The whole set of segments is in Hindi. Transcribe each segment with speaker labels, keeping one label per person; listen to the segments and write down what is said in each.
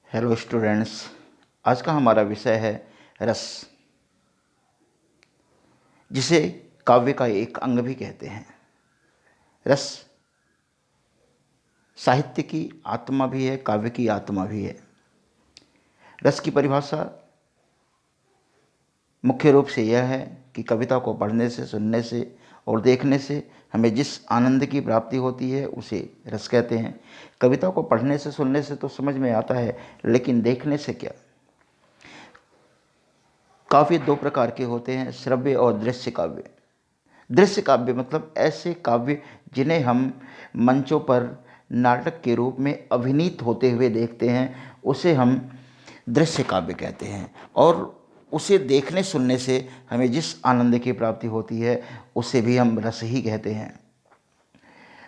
Speaker 1: Hello students. आज का हमारा विषय है रस, जिसे काव्य का एक अंग भी कहते हैं। रस साहित्य की आत्मा भी है, काव्य की आत्मा भी है। रस की परिभाषा मुख्य रूप से यह है कि कविता को पढ़ने से, सुनने से और देखने से हमें जिस आनंद की प्राप्ति होती है उसे रस कहते हैं। कविता को पढ़ने से, सुनने से तो समझ में आता है, लेकिन देखने से क्या? काव्य दो प्रकार के होते हैं, श्रव्य और दृश्य काव्य। दृश्य काव्य मतलब ऐसे काव्य जिन्हें हम मंचों पर नाटक के रूप में अभिनीत होते हुए देखते हैं, उसे हम दृश्य काव्य कहते हैं। और उसे देखने सुनने से हमें जिस आनंद की प्राप्ति होती है उसे भी हम रस ही कहते हैं।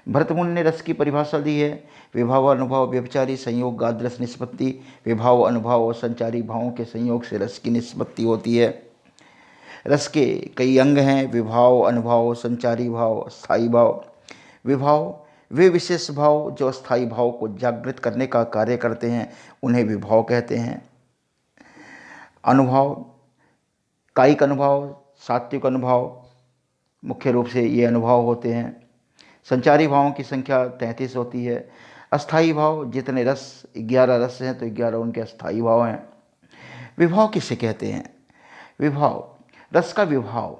Speaker 1: भरतमुनि ने रस की परिभाषा दी है: विभाव अनुभव व्यभिचारी संयोग गाद रस निष्पत्ति। विभाव अनुभव और संचारी भावों के संयोग से रस की निष्पत्ति होती है। रस के कई अंग हैं: विभाव, अनुभव, संचारी भाव, स्थायी भाव। विभाव वे विशेष भाव जो अस्थायी भाव को जागृत करने का कार्य करते हैं, उन्हें विभाव कहते हैं। अनुभव कायिक अनुभव, सात्विक अनुभव, मुख्य रूप से ये अनुभव होते हैं। संचारी भावों की संख्या 33 होती है। अस्थायी भाव जितने रस, 11 रस हैं तो 11 उनके अस्थायी भाव हैं। विभाव किसे कहते हैं? विभाव, रस का विभाव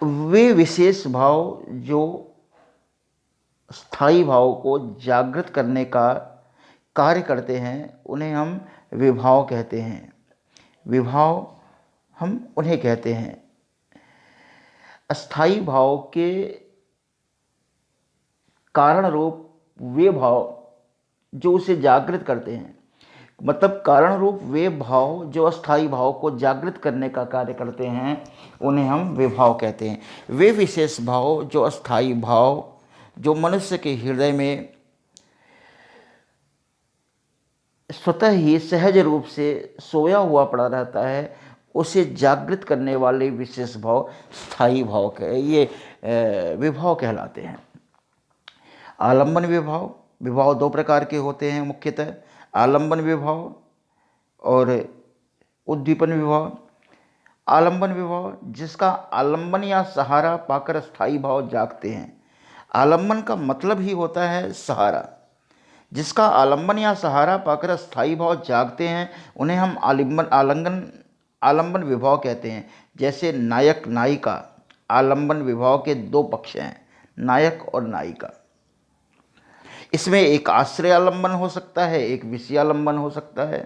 Speaker 1: वे विशेष भाव जो स्थायी भाव को जागृत करने का कार्य करते हैं, उन्हें हम विभाव कहते हैं। विभाव हम उन्हें कहते हैं। अस्थायी भाव के कारण रूप वे भाव जो उसे जागृत करते हैं, मतलब कारण रूप वे भाव जो अस्थायी भाव को जागृत करने का कार्य करते हैं, उन्हें हम विभाव कहते हैं। वे विशेष भाव जो अस्थायी भाव जो मनुष्य के हृदय में स्वतः ही सहज रूप से सोया हुआ पड़ा रहता है, उसे जागृत करने वाले विशेष भाव स्थायी भाव ये विभाव कहलाते हैं। आलंबन विभाव, विभाव दो प्रकार के होते हैं मुख्यतः: आलंबन विभाव और उद्दीपन विभाव। आलंबन विभाव जिसका आलंबन या सहारा पाकर स्थायी भाव जागते हैं। आलंबन का मतलब ही होता है सहारा। जिसका आलंबन या सहारा पाकर स्थायी भाव जागते हैं, उन्हें हम आलंबन विभाव कहते हैं। जैसे नायक नायिका, आलंबन विभाव के दो पक्ष हैं, नायक और नायिका। इसमें एक आश्रय आलंबन हो सकता है, एक विषयालंबन हो सकता है।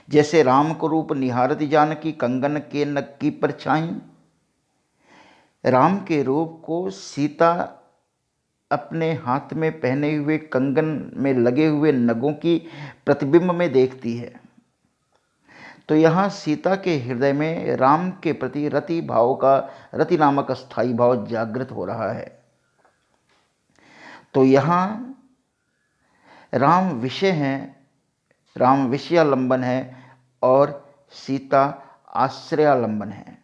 Speaker 1: जैसे राम को रूप निहारती जानकी, कंगन के नग की परछाई। राम के रूप को सीता अपने हाथ में पहने हुए कंगन में लगे हुए नगों की प्रतिबिंब में देखती है। तो यहाँ सीता के हृदय में राम के प्रति रति भाव का, रति नामक स्थायी भाव जागृत हो रहा है। तो यहाँ राम विषय हैं, राम विषयालंबन है और सीता आश्रयालंबन है।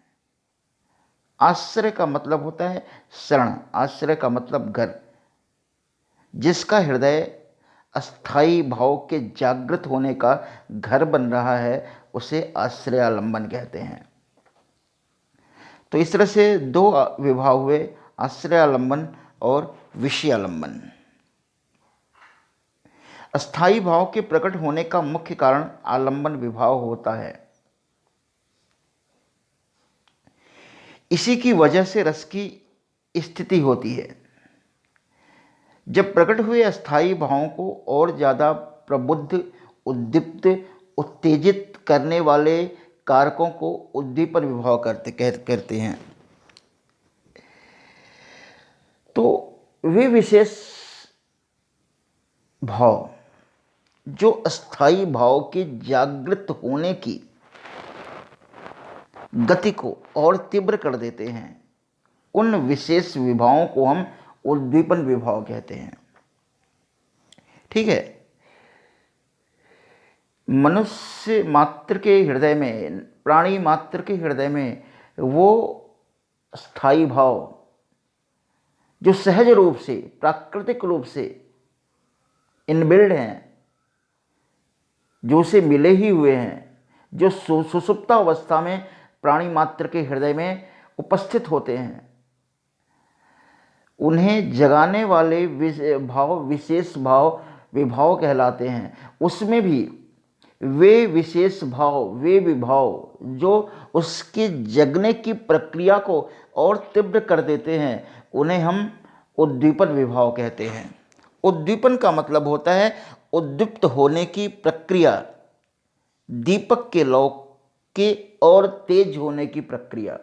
Speaker 1: आश्रय का मतलब होता है शरण, आश्रय का मतलब घर। जिसका हृदय अस्थायी भाव के जागृत होने का घर बन रहा है, उसे आश्रयालंबन कहते हैं। तो इस तरह से दो विभाग हुए: आश्रयालंबन और विषयालंबन। अस्थायी भाव के प्रकट होने का मुख्य कारण आलंबन विभाव होता है। इसी की वजह से रस की स्थिति होती है। जब प्रकट हुए अस्थायी भावों को और ज़्यादा प्रबुद्ध, उद्दीप्त, उत्तेजित करने वाले कारकों को उद्दीपन विभाव करते हैं। तो वे विशेष भाव जो अस्थायी भाव के जागृत होने की गति को और तीव्र कर देते हैं, उन विशेष विभावों को हम उद्दीपन विभाव कहते हैं। ठीक है। मनुष्य मात्र के हृदय में, प्राणी मात्र के हृदय में वो स्थायी भाव जो सहज रूप से, प्राकृतिक रूप से इनबिल्ड हैं, जो उसे मिले ही हुए हैं, जो सुषुप्त अवस्था में प्राणी मात्र के हृदय में उपस्थित होते हैं। उन्हें जगाने वाले भाव विशेष भाव विभाव कहलाते हैं। उसमें भी वे विशेष भाव, वे विभाव जो उसके जगने की प्रक्रिया को और तीव्र कर देते हैं, उन्हें हम उद्दीपन विभाव कहते हैं। उद्दीपन का मतलब होता है उद्दीप्त होने की प्रक्रिया, दीपक के लौ के और तेज होने की प्रक्रिया।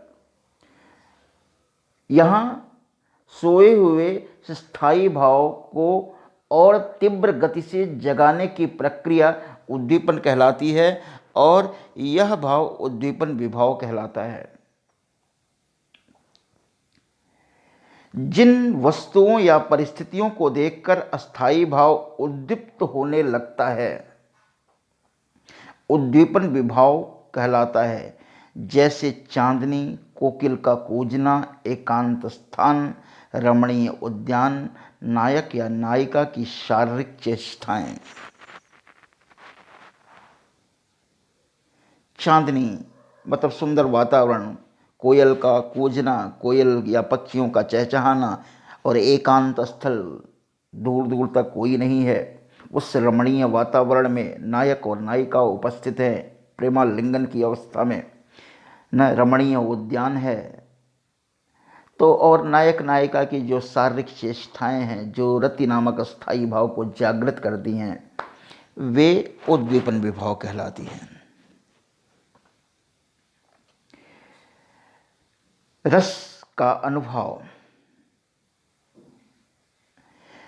Speaker 1: यहाँ सोए हुए स्थायी भाव को और तीव्र गति से जगाने की प्रक्रिया उद्दीपन कहलाती है और यह भाव उद्दीपन विभाव कहलाता है। जिन वस्तुओं या परिस्थितियों को देखकर अस्थायी भाव उद्दीप्त होने लगता है, उद्दीपन विभाव कहलाता है। जैसे चांदनी, कोकिल का कूजना, एकांत स्थान, रमणीय उद्यान, नायक या नायिका की शारीरिक चेष्टाएं। चांदनी मतलब सुंदर वातावरण, कोयल का कूजना, कोयल या पक्षियों का चहचहाना, और एकांत स्थल, दूर दूर तक कोई नहीं है, उस रमणीय वातावरण में नायक और नायिका उपस्थित हैं प्रेमालिंगन की अवस्था में, न रमणीय उद्यान है। तो और नायक नायिका की जो शारीरिक चेष्टाएं हैं, जो रति नामक स्थायी भाव को जागृत करती हैं, वे उद्दीपन विभाव कहलाती हैं। रस का अनुभव।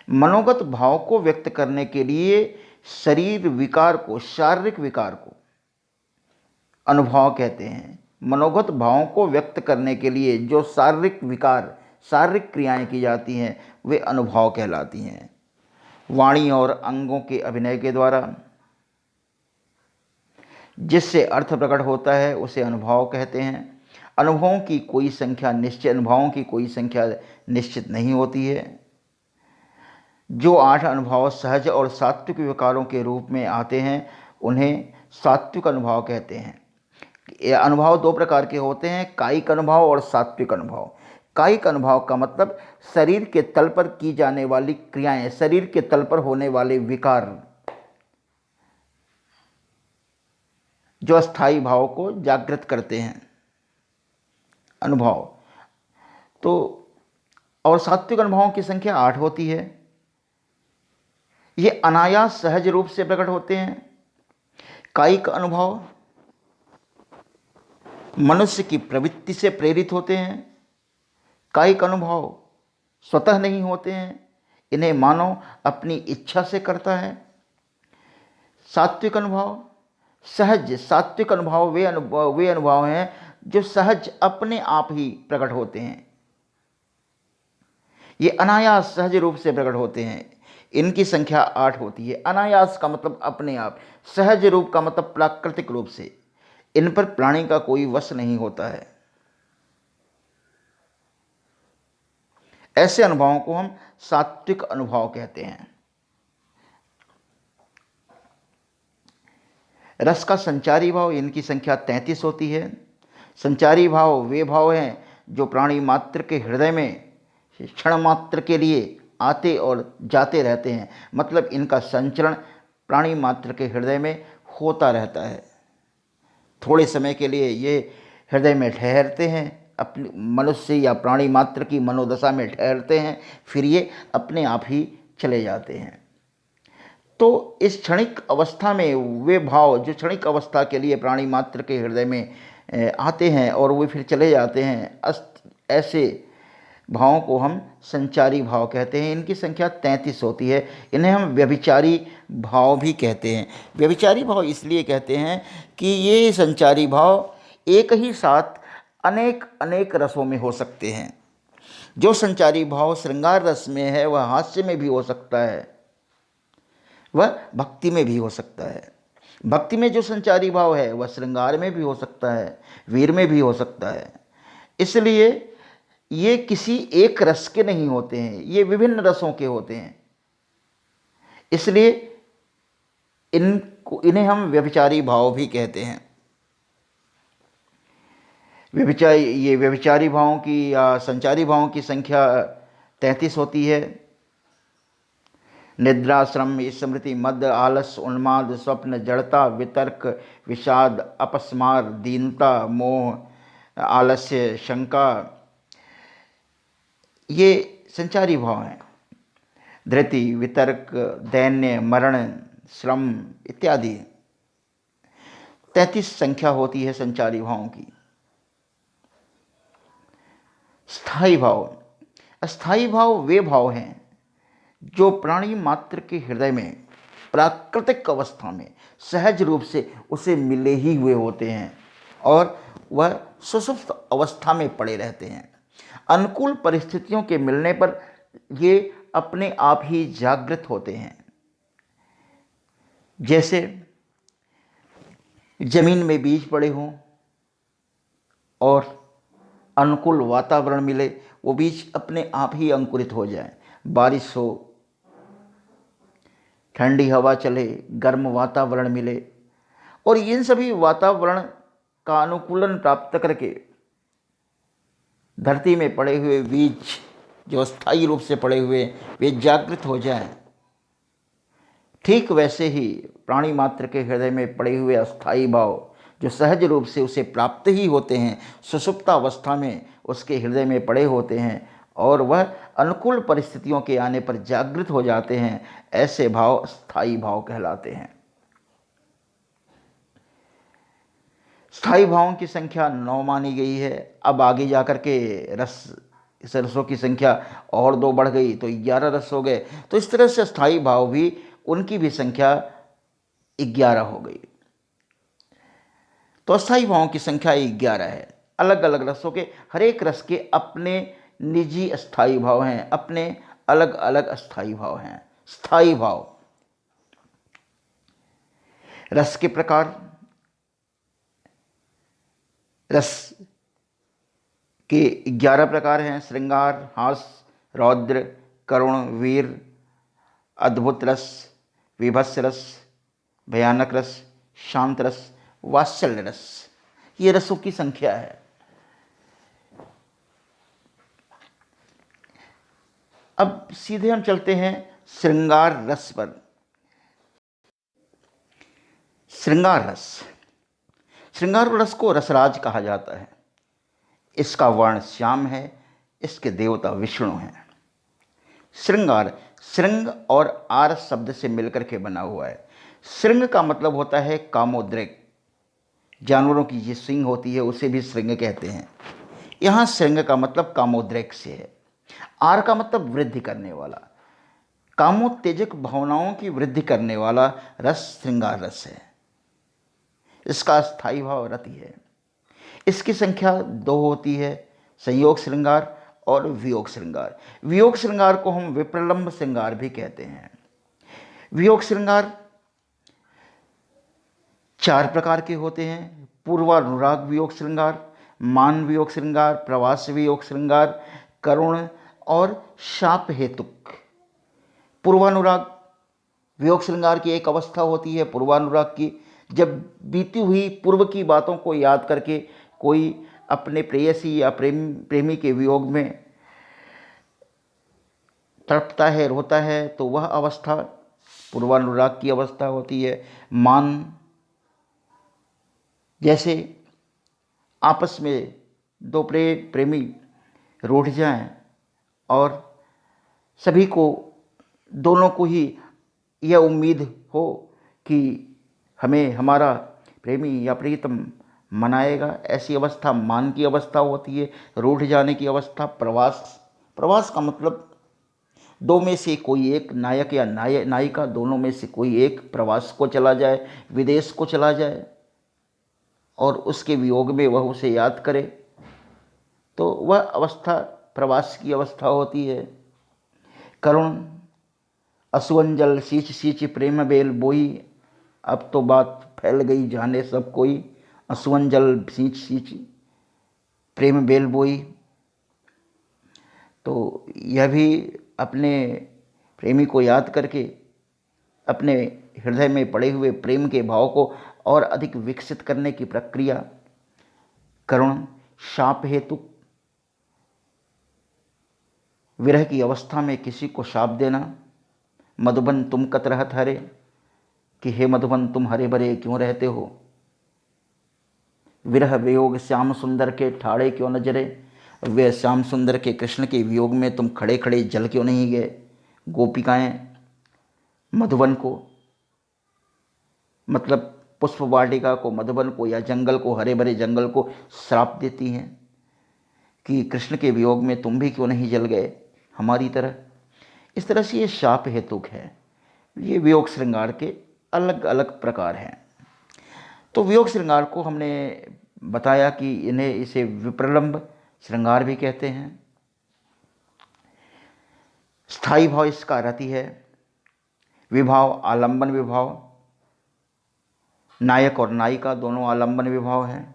Speaker 1: मनोगत भाव को व्यक्त करने के लिए शरीर विकार को, शारीरिक विकार को अनुभव कहते हैं। मनोगत भावों को व्यक्त करने के लिए जो शारीरिक विकार, शारीरिक क्रियाएं की जाती हैं, वे अनुभव कहलाती हैं। वाणी और अंगों के अभिनय के द्वारा जिससे अर्थ प्रकट होता है, उसे अनुभव कहते हैं। अनुभवों की कोई संख्या निश्चित नहीं होती है। जो 8 अनुभव सहज और सात्विक विकारों के रूप में आते हैं, उन्हें सात्विक अनुभव कहते हैं। ये अनुभव 2 प्रकार के होते हैं, कायिक अनुभव और सात्विक अनुभव। कायिक अनुभव का मतलब शरीर के तल पर की जाने वाली क्रियाएं, शरीर के तल पर होने वाले विकार, जो अस्थायी भाव को जागृत करते हैं, अनुभव। तो और सात्विक अनुभवों की संख्या 8 होती है। ये अनायास सहज रूप से प्रकट होते हैं। कायिक अनुभव मनुष्य की प्रवृत्ति से प्रेरित होते हैं। कायिक अनुभव स्वतः नहीं होते हैं, इन्हें मानव अपनी इच्छा से करता है। सात्विक अनुभव सहज, सात्विक अनुभव वे अनुभव हैं जो सहज अपने आप ही प्रकट होते हैं। ये अनायास सहज रूप से प्रकट होते हैं। इनकी संख्या 8 होती है। अनायास का मतलब अपने आप, सहज रूप का मतलब प्राकृतिक रूप से। इन पर प्राणी का कोई वश नहीं होता है। ऐसे अनुभवों को हम सात्विक अनुभव कहते हैं। रस का संचारी भाव, इनकी संख्या 33 होती है। संचारी भाव वे भाव हैं जो प्राणी मात्र के हृदय में क्षण मात्र के लिए आते और जाते रहते हैं। मतलब इनका संचरण प्राणी मात्र के हृदय में होता रहता है। थोड़े समय के लिए ये हृदय में ठहरते हैं, अपने मनुष्य या प्राणी मात्र की मनोदशा में ठहरते हैं, फिर ये अपने आप ही चले जाते हैं। तो इस क्षणिक अवस्था में वे भाव जो क्षणिक अवस्था के लिए प्राणी मात्र के हृदय में आते हैं और वे फिर चले जाते हैं, ऐसे भावों को हम संचारी भाव कहते हैं। इनकी संख्या 33 होती है। इन्हें हम व्यभिचारी भाव भी कहते हैं। व्यभिचारी भाव इसलिए कहते हैं कि ये संचारी भाव एक ही साथ अनेक अनेक रसों में हो सकते हैं। जो संचारी भाव श्रृंगार रस में है, वह हास्य में भी हो सकता है, वह भक्ति में भी हो सकता है। भक्ति में जो संचारी भाव है, वह श्रृंगार में भी हो सकता है, वीर में भी हो सकता है। इसलिए ये किसी एक रस के नहीं होते हैं, ये विभिन्न रसों के होते हैं। इसलिए इन्हें हम व्यभिचारी भाव भी कहते हैं। व्यभिचारी भावों की या संचारी भावों की संख्या 33 होती है। निद्रा, श्रम, स्मृति, मद, आलस, उन्माद, स्वप्न, जड़ता, वितर्क, विषाद, अपस्मार, दीनता, मोह, आलस्य, शंका, ये संचारी भाव हैं। धृति, वितर्क, दैन्य, मरण, श्रम इत्यादि 33 संख्या होती है संचारी भावों की। स्थायी भाव। अस्थायी भाव वे भाव हैं जो प्राणी मात्र के हृदय में प्राकृतिक अवस्था में सहज रूप से उसे मिले ही हुए होते हैं और वह सुषुप्त अवस्था में पड़े रहते हैं। अनुकूल परिस्थितियों के मिलने पर ये अपने आप ही जागृत होते हैं। जैसे जमीन में बीज पड़े हों और अनुकूल वातावरण मिले, वो बीज अपने आप ही अंकुरित हो जाए। बारिश हो, ठंडी हवा चले, गर्म वातावरण मिले और इन सभी वातावरण का अनुकूलन प्राप्त करके धरती में पड़े हुए बीज जो स्थायी रूप से पड़े हुए वे जागृत हो जाएं। ठीक वैसे ही प्राणी मात्र के हृदय में पड़े हुए अस्थायी भाव जो सहज रूप से उसे प्राप्त ही होते हैं, सुषुप्तावस्था में उसके हृदय में पड़े होते हैं और वह अनुकूल परिस्थितियों के आने पर जागृत हो जाते हैं, ऐसे भाव स्थायी भाव कहलाते हैं। स्थायी भावों की संख्या 9 मानी गई है। अब आगे जाकर के रसों की संख्या और 2 बढ़ गई तो 11 रस हो गए। तो इस तरह से स्थायी भाव भी, उनकी भी संख्या 11 हो गई। तो अस्थायी भावों की संख्या 11 है। अलग अलग रसों के हर एक रस के अपने निजी अस्थायी भाव हैं, अपने अलग अलग अस्थायी भाव हैं। स्थायी भाव। रस के प्रकार। रस के 11 प्रकार हैं। श्रृंगार, हास, रौद्र, करुण, वीर, अद्भुत रस, विभत्स रस, भयानक रस, शांत रस, वात्सल्य रस। ये रसों की संख्या है। अब सीधे हम चलते हैं श्रृंगार रस पर। श्रृंगार रस। श्रृंगार रस को रसराज कहा जाता है। इसका वर्ण श्याम है। इसके देवता विष्णु हैं। श्रृंगार श्रृंग और आर शब्द से मिलकर के बना हुआ है। श्रृंग का मतलब होता है कामोद्रेक। जानवरों की जो श्रृंग होती है उसे भी श्रृंग कहते हैं। यहाँ श्रृंग का मतलब कामोद्रेक से है। आर का मतलब वृद्धि करने वाला। कामोत्तेजक भावनाओं की वृद्धि करने वाला रस श्रृंगार रस है। इसका स्थायी भाव रति है। इसकी संख्या 2 होती है, संयोग श्रृंगार और वियोग श्रृंगार। वियोग श्रृंगार को हम विप्रलंब श्रृंगार भी कहते हैं। वियोग श्रृंगार 4 प्रकार के होते हैं। पूर्वानुराग वियोग श्रृंगार, मान वियोग श्रृंगार, प्रवास वियोग श्रृंगार, करुण और शाप हेतुक। पूर्वानुराग वियोग श्रृंगार की एक अवस्था होती है पूर्वानुराग की, जब बीती हुई पूर्व की बातों को याद करके कोई अपने प्रेयसी या प्रेमी के वियोग में तड़पता है, रोता है, तो वह अवस्था पूर्वानुराग की अवस्था होती है। मान, जैसे आपस में 2 प्रेमी रूठ जाएं और सभी को, दोनों को ही यह उम्मीद हो कि हमें हमारा प्रेमी या प्रीतम मनाएगा, ऐसी अवस्था मान की अवस्था होती है। रूठ जाने की अवस्था प्रवास का मतलब 2 में से कोई एक, नायक या नायिका दोनों में से कोई एक प्रवास को चला जाए, विदेश को चला जाए और उसके वियोग में वह उसे याद करे, तो वह अवस्था प्रवास की अवस्था होती है। करुण, असुअंजल सींच सींच प्रेम बेल बोई। अब तो बात फैल गई, जाने सब कोई। असुअंजल सींच सींच प्रेम बेल बोई। तो यह भी अपने प्रेमी को याद करके अपने हृदय में पड़े हुए प्रेम के भाव को और अधिक विकसित करने की प्रक्रिया। करुण शाप हेतु विरह की अवस्था में किसी को शाप देना। मधुबन तुम कत रहत हरे, कि हे मधुबन तुम हरे भरे क्यों रहते हो। विरह वियोग श्याम सुंदर के ठाड़े क्यों न जरे, वे श्याम सुंदर के कृष्ण के वियोग में तुम खड़े खड़े जल क्यों नहीं गए। गोपिकाएं मधुबन को, मतलब पुष्प वाटिका को, मधुबन को या जंगल को, हरे भरे जंगल को श्राप देती हैं कि कृष्ण के वियोग में तुम भी क्यों नहीं जल गए हमारी तरह। इस तरह से ये शाप हेतुक है। ये वियोग श्रृंगार के अलग अलग प्रकार हैं। तो वियोग श्रृंगार को हमने बताया कि इसे विप्रलंब श्रृंगार भी कहते हैं। स्थायी भाव इसका रति है। विभाव आलंबन विभाव, नायक और नायिका दोनों आलंबन विभाव हैं।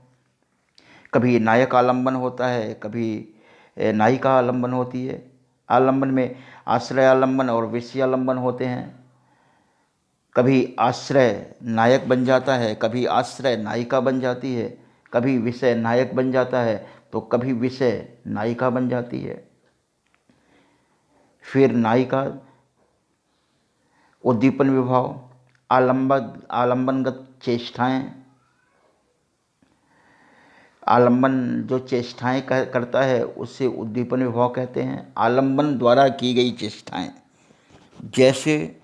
Speaker 1: कभी नायक आलंबन होता है, कभी नायिका आलंबन होती है। आलंबन में आश्रय आलंबन और विषय आलंबन होते हैं। कभी आश्रय नायक बन जाता है, कभी आश्रय नायिका बन जाती है, कभी विषय नायक बन जाता है तो कभी विषय नायिका बन जाती है। फिर नायिका उद्दीपन विभाव, आलंबनगत चेष्टाएं, आलंबन जो चेष्टाएं करता है उसे उद्दीपन विभाव कहते हैं। आलंबन द्वारा की गई चेष्टाएं, जैसे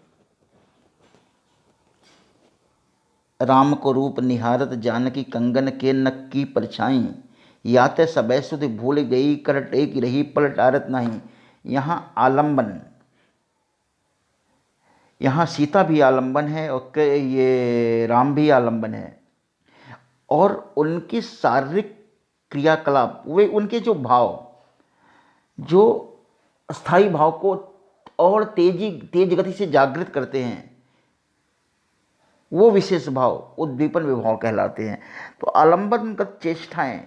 Speaker 1: राम को रूप निहारत जानकी कंगन के नक की परछाई, याते सबे सुध भूल गई कर टेक रही पलटारत नहीं। यहाँ आलंबन, यहाँ सीता भी आलंबन है और ये राम भी आलंबन है। और उनकी शारीरिक क्रियाकलाप, वे उनके जो भाव, जो स्थायी भाव को और तेज गति से जागृत करते हैं, वो विशेष भाव उद्दीपन विभाव कहलाते हैं। तो आलंबनगत चेष्टाएं,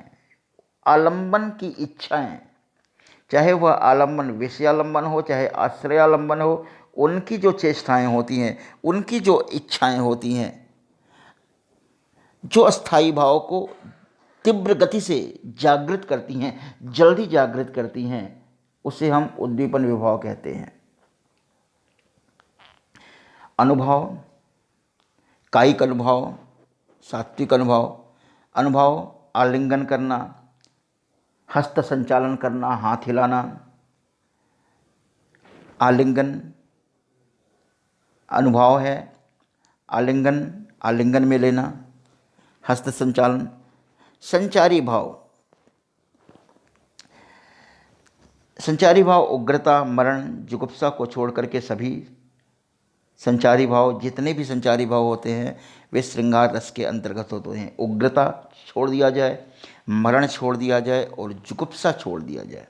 Speaker 1: आलंबन की इच्छाएं, चाहे वह आलंबन विषयालंबन हो चाहे आश्रयालंबन हो, उनकी जो चेष्टाएं होती हैं, उनकी जो इच्छाएं होती हैं, जो अस्थायी भाव को तीव्र गति से जागृत करती हैं, जल्दी जागृत करती हैं, उसे हम उद्दीपन विभाव कहते हैं। अनुभव, कायिक अनुभव, सात्विक अनुभव, अनुभव आलिंगन करना, हस्त संचालन करना, हाथ हिलाना, आलिंगन अनुभव है। आलिंगन, आलिंगन में लेना, हस्त संचालन। संचारी भाव, संचारी भाव उग्रता, मरण, जुगुप्सा को छोड़ करके सभी संचारी भाव, जितने भी संचारी भाव होते हैं वे श्रृंगार रस के अंतर्गत होते हैं। उग्रता छोड़ दिया जाए, मरण छोड़ दिया जाए और जुगुप्सा छोड़ दिया जाए,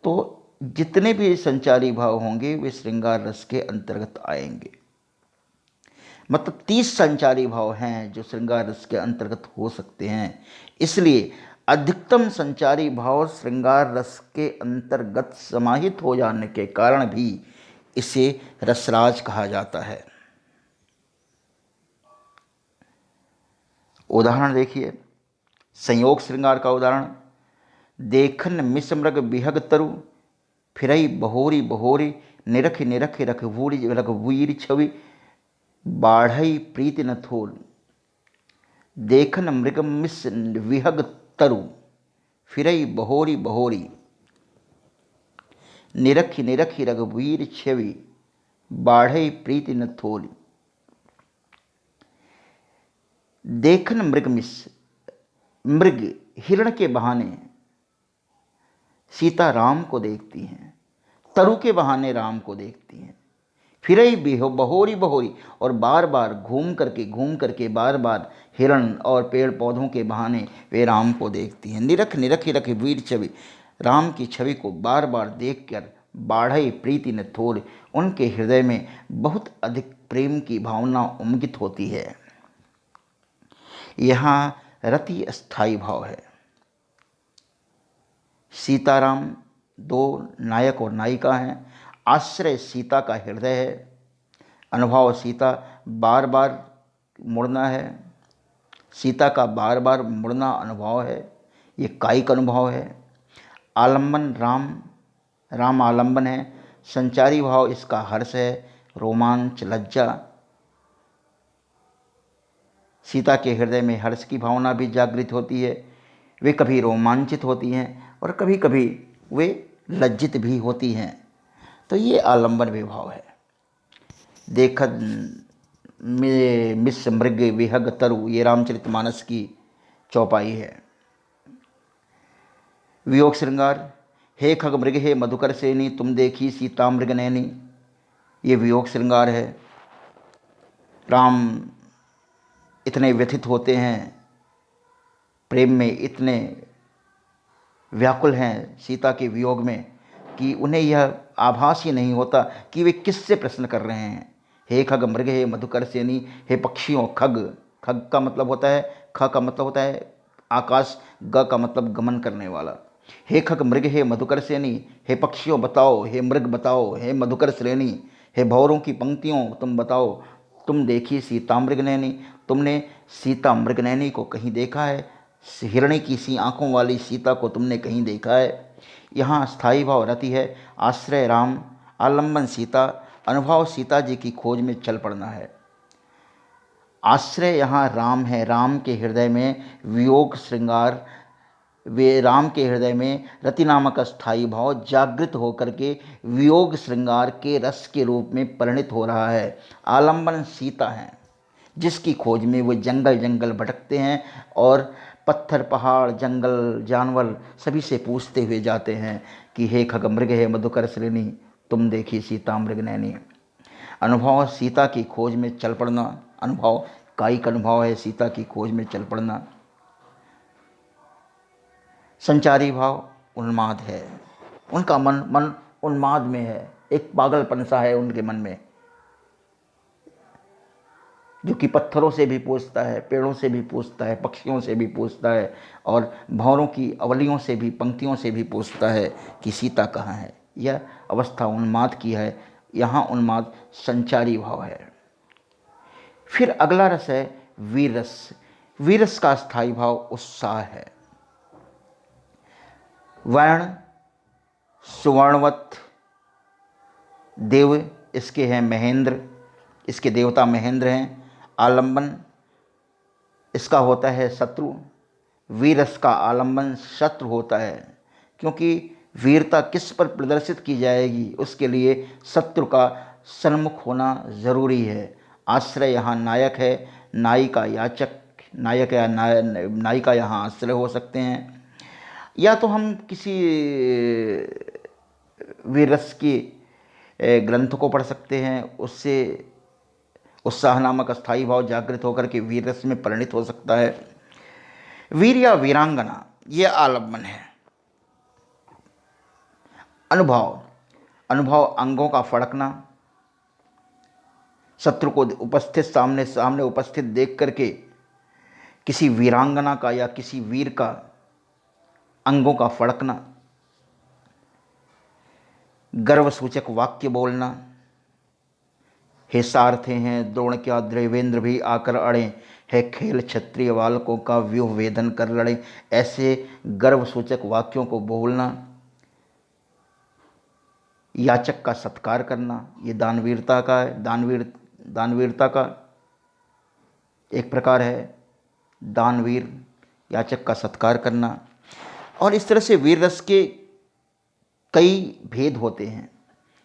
Speaker 1: तो जितने भी संचारी भाव होंगे वे श्रृंगार रस के अंतर्गत आएंगे। मतलब 30 संचारी भाव हैं जो श्रृंगार रस के अंतर्गत हो सकते हैं। इसलिए अधिकतम संचारी भाव श्रृंगार रस के अंतर्गत समाहित हो जाने के कारण भी इसे रसराज कहा जाता है। उदाहरण देखिए, संयोग श्रृंगार का उदाहरण। देखन मिसमृग बिहग तरु, फिरई बहोरी बहोरी, निरख निरख रघुवीर रघुवीर छवि, बाढ़ई प्रीति न थोल। देखन मृग मिस विहग तरु, फिरई बहोरी बहोरी, निरखि निरखि रघुवीर छवि, बाढ़ई प्रीति न थोली। देखन मृग मिस, मृग हिरण के बहाने सीता राम को देखती हैं, तरु के बहाने राम को देखती हैं। फिरई बहोरी बहोरी, और बार बार घूम करके बार बार हिरण और पेड़ पौधों के बहाने वे राम को देखती हैं। निरख निरख रख वीर छवि, राम की छवि को बार बार देखकर बाढ़ई प्रीति न थोर, उनके हृदय में बहुत अधिक प्रेम की भावना उमगित होती है। यहाँ रति स्थायी भाव है। सीताराम दो नायक और नायिका हैं। आश्रय सीता का हृदय है, अनुभव सीता बार बार मुड़ना है, सीता का बार बार मुड़ना अनुभव है, ये कायिक अनुभव है। आलंबन राम, राम आलंबन है। संचारी भाव इसका हर्ष है, रोमांच, लज्जा। सीता के हृदय में हर्ष की भावना भी जागृत होती है, वे कभी रोमांचित होती हैं और कभी कभी वे लज्जित भी होती हैं। तो ये आलंबन विभाव है। देखत मिस मृग विहग तरु, ये रामचरितमानस की चौपाई है। वियोग श्रृंगार, हे खग मृग हे मधुकर सेनी, तुम देखी सीता मृग नैनी, ये वियोग श्रृंगार है। राम इतने व्यथित होते हैं, प्रेम में इतने व्याकुल हैं सीता के वियोग में कि उन्हें यह आभास ही नहीं होता कि वे किससे प्रश्न कर रहे हैं। हे खग मृग हे मधुकर सेनी, हे पक्षियों। खग, खग का मतलब होता है, ख का मतलब होता है आकाश, ग का मतलब गमन करने वाला। हे खग मृग हे मधुकर सेनी, हे पक्षियों बताओ, हे मृग बताओ, हे मधुकर श्रेणी, हे भौरों की पंक्तियों तुम बताओ, तुम देखी सीता मृग नैनी, तुमने सीता मृग नैनी को कहीं देखा है? हिरणी की सी आंखों वाली सीता को तुमने कहीं देखा है? यहाँ स्थायी भाव रति है, आश्रय राम, आलंबन सीता, अनुभव सीता जी की खोज में चल पड़ना है। आश्रय यहाँ राम है, राम के हृदय में वियोग श्रृंगार, वे राम के हृदय में रति नामक स्थायी भाव जागृत होकर के वियोग श्रृंगार के रस के रूप में परिणित हो रहा है। आलंबन सीता है, जिसकी खोज में वो जंगल जंगल भटकते हैं और पत्थर, पहाड़, जंगल, जानवर सभी से पूछते हुए जाते हैं कि हे खग मृग हे मधुकर श्रेणी, तुम देखी सीता मृग नैनी। अनुभव सीता की खोज में चल पड़ना, अनुभव कायिक अनुभव है, सीता की खोज में चल पड़ना। संचारी भाव उन्माद है, उनका मन उन्माद में है, एक पागलपन सा है उनके मन में, जो कि पत्थरों से भी पूछता है, पेड़ों से भी पूछता है, पक्षियों से भी पूछता है और भंवरों की अवलियों से भी, पंक्तियों से भी पूछता है कि सीता कहाँ है। यह अवस्था उन्माद की है, यहाँ उन्माद संचारी भाव है। फिर अगला रस है वीर रस। वीर रस का स्थायी भाव उत्साह है। वर्ण सुवर्णवत, देव इसके हैं महेंद्र, इसके देवता महेंद्र हैं। आलंबन इसका होता है शत्रु, वीरस का आलंबन शत्रु होता है, क्योंकि वीरता किस पर प्रदर्शित की जाएगी उसके लिए शत्रु का सन्मुख होना जरूरी है। आश्रय यहाँ नायक है, नायिका याचक, नायक या नायिका यहाँ आश्रय हो सकते हैं। या तो हम किसी वीरस की ग्रंथ को पढ़ सकते हैं, उससे उत्साह नामक स्थायी भाव जागृत होकर के वीर रस में परिणित हो सकता है। वीर या वीरांगना ये आलंबन है। अनुभव, अनुभव अंगों का फड़कना, शत्रु को उपस्थित सामने सामने उपस्थित देख करके किसी वीरांगना का या किसी वीर का अंगों का फड़कना। गर्वसूचक वाक्य बोलना, हे सारथे हैं द्रोण क्या देवेंद्र भी आकर अड़े, है खेल क्षत्रिय बालकों का व्यूह वेदन कर लड़े। ऐसे गर्वसूचक वाक्यों को बोलना। याचक का सत्कार करना, ये दानवीरता का है, दानवीरता का एक प्रकार है। दानवीर याचक का सत्कार करना। और इस तरह से वीर रस के कई भेद होते हैं।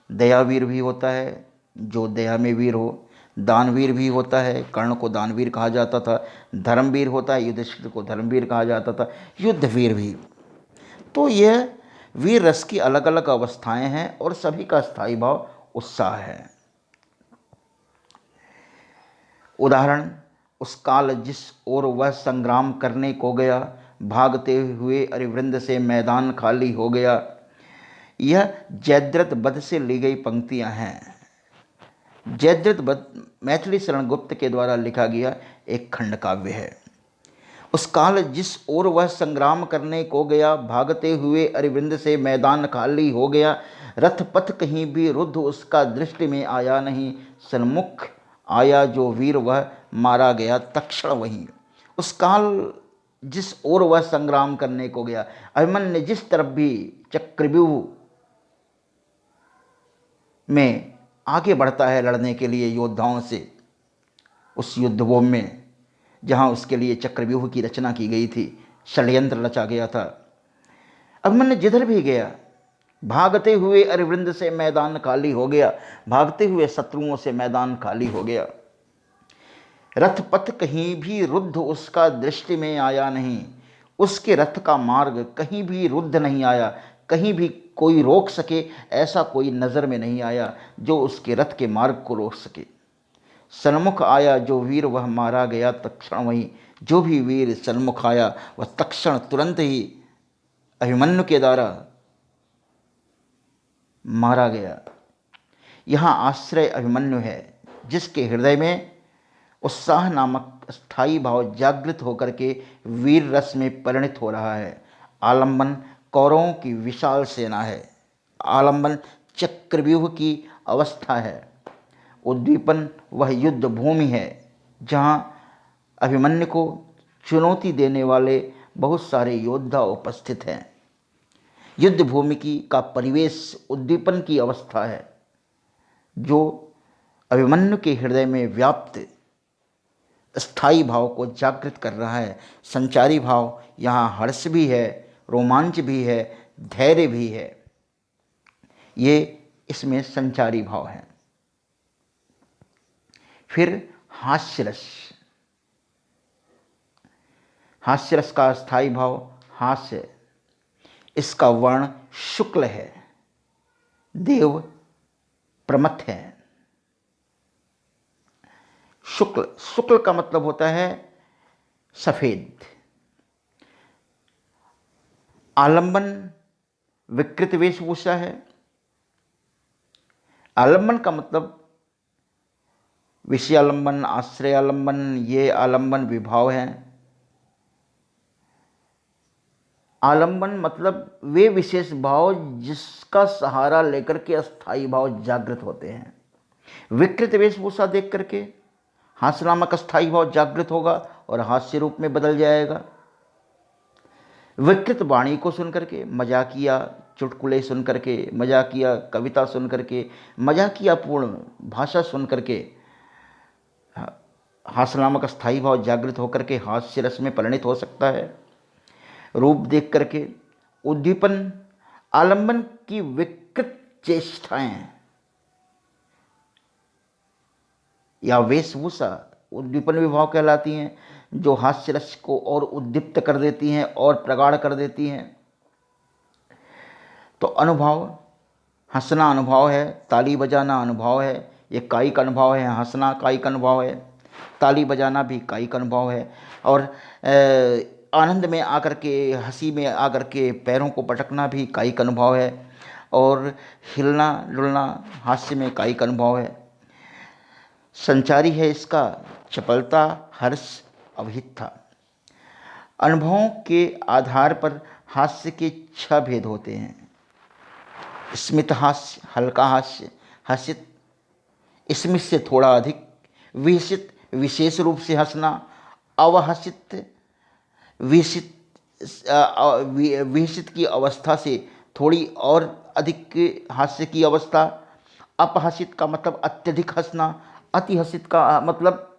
Speaker 1: दयावीर भी होता है, जो दया में वीर हो। दानवीर भी होता है, कर्ण को दानवीर कहा जाता था। धर्मवीर होता है, युधिष्ठिर को धर्मवीर कहा जाता था। युद्धवीर भी। तो यह वीर रस की अलग अलग अवस्थाएं हैं और सभी का स्थायी भाव उत्साह है। उदाहरण, उस काल जिस ओर वह संग्राम करने को गया, भागते हुए अरिवृंद से मैदान खाली हो गया। यह जयद्रथ वध से ली गई पंक्तियां हैं। जयद्रथ वध मैथिली शरण गुप्त के द्वारा लिखा गया एक खंड काव्य है। उस काल जिस ओर वह संग्राम करने को गया, भागते हुए अरिविंद से मैदान खाली हो गया। रथ पथ कहीं भी रुद्ध उसका दृष्टि में आया नहीं, सन्मुख आया जो वीर वह मारा गया तक्षण वहीं। उस काल जिस ओर वह संग्राम करने को गया, अभिमन्यु जिस तरफ भी चक्रव्यूह में आगे बढ़ता है लड़ने के लिए योद्धाओं से, उस युद्धभूमि में जहाँ उसके लिए चक्रव्यूह की रचना की गई थी, षड्यंत्र रचा गया था, अभिमन्यु जिधर भी गया भागते हुए अरिवृंद से मैदान खाली हो गया, भागते हुए शत्रुओं से मैदान खाली हो गया। रथ पथ कहीं भी रुद्ध उसका दृष्टि में आया नहीं, उसके रथ का मार्ग कहीं भी रुद्ध नहीं आया, कहीं भी कोई रोक सके ऐसा कोई नज़र में नहीं आया जो उसके रथ के मार्ग को रोक सके। सन्मुख आया जो वीर वह मारा गया तक्षण वहीं। जो भी वीर सन्मुख आया वह तक्षण तुरंत ही अभिमन्यु के द्वारा मारा गया। यहाँ आश्रय अभिमन्यु है, जिसके हृदय में उत्साह नामक स्थायी भाव जागृत होकर के वीर रस में परिणत हो रहा है। आलंबन कौरवों की विशाल सेना है, आलंबन चक्रव्यूह की अवस्था है, उद्दीपन वह युद्ध भूमि है जहाँ अभिमन्यु को चुनौती देने वाले बहुत सारे योद्धा उपस्थित हैं। युद्ध भूमि की का परिवेश उद्दीपन की अवस्था है जो अभिमन्यु के हृदय में व्याप्त स्थायी भाव को जागृत कर रहा है। संचारी भाव यहाँ हर्ष भी है, रोमांच भी है, धैर्य भी है, ये इसमें संचारी भाव है। फिर हास्यरस, हास्यरस का स्थायी भाव हास्य, इसका वर्ण शुक्ल है, देव प्रमथ है। शुक्ल, शुक्ल का मतलब होता है सफेद। आलंबन विकृत वेशभूषा है। आलंबन का मतलब विषयालंबन, आश्रयालंबन, ये आलंबन विभाव हैं। आलंबन मतलब वे विशेष भाव जिसका सहारा लेकर के अस्थायी भाव जागृत होते हैं। विकृत वेशभूषा देख करके हास्य नामक अस्थायी भाव जागृत होगा और हास्य रूप में बदल जाएगा। विकृत वाणी को सुन करके, मजाकिया चुटकुले सुन करके, मजाकिया कविता सुन करके, मजाकिया पूर्ण भाषा सुन करके हास्य नामक अस्थायी भाव जागृत होकर के हास्य रस में परिणित हो सकता है। रूप देख करके उद्दीपन, आलंबन की विकृत चेष्टाएं या वेशभूषा उद्दीपन विभाव कहलाती हैं, जो हास्य रस को और उद्दीप्त कर देती हैं और प्रगाढ़ कर देती हैं। तो अनुभव, हंसना अनुभव है, ताली बजाना अनुभव है, ये कायिक अनुभव है। हंसना कायिक अनुभव है, ताली बजाना भी कायिक अनुभव है। और आनंद में आकर के, हंसी में आकर के पैरों को पटकना भी कायिक अनुभव है। और हिलना डुलना हास्य में कायिक अनुभव है। संचारी है इसका चपलता, हर्ष, अभिहितता। अनुभवों के आधार पर हास्य के 6 भेद होते हैं। स्मित हास्य, हल्का हास्य, हसित स्मित से थोड़ा अधिक, विहसित विशेष रूप से हंसना, अवहसित विहसित विहसित की अवस्था से थोड़ी और अधिक हास्य की अवस्था। अपहसित का मतलब अत्यधिक हंसना, अति हसित का मतलब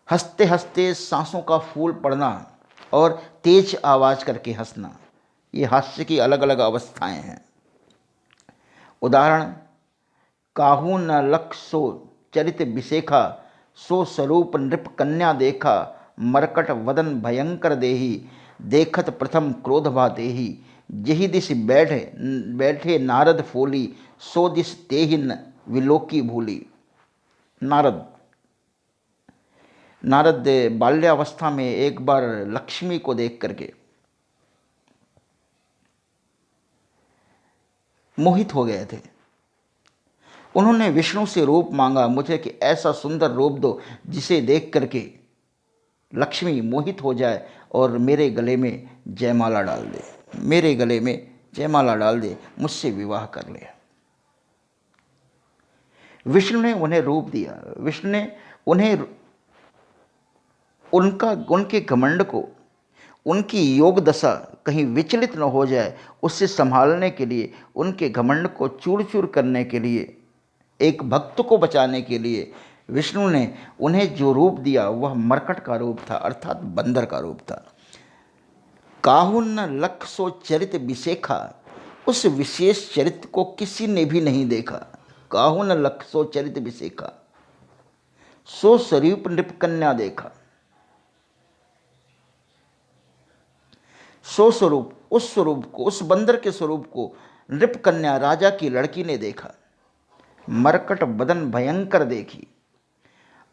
Speaker 1: हंसते हंसते सांसों का फूल पड़ना और तेज आवाज़ करके हंसना। ये हास्य की अलग अलग अवस्थाएं हैं। उदाहरण, काहू न लख सो चरित विशेखा, सो स्वरूप नृप कन्या देखा, मरकट वदन भयंकर देही, देखत प्रथम क्रोध भा देही, जही दिश बैठे नारद फोली, सो दिश तेहि न विलोकी भूली। नारद बाल्यावस्था में एक बार लक्ष्मी को देख करके मोहित हो गए थे। उन्होंने विष्णु से रूप मांगा, मुझे कि ऐसा सुंदर रूप दो जिसे देख करके लक्ष्मी मोहित हो जाए और मेरे गले में जयमाला डाल दे, मेरे गले में जयमाला डाल दे, मुझसे विवाह कर ले। विष्णु ने उन्हें रूप दिया, विष्णु ने उन्हें उनके घमंड को, उनकी योग दशा कहीं विचलित न हो जाए, उससे संभालने के लिए, उनके घमंड को चूर चूर करने के लिए, एक भक्त को बचाने के लिए विष्णु ने उन्हें जो रूप दिया वह मरकट का रूप था, अर्थात बंदर का रूप था। काहू न लख सो चरित विशेखा, उस विशेष चरित्र को किसी ने भी नहीं देखा। काहू न लख सो चरित विशेखा, सो स्वरूप नृप कन्या देखा। सो स्वरूप, उस स्वरूप को, उस बंदर के स्वरूप को नृप कन्या राजा की लड़की ने देखा। मरकट बदन भयंकर देखी,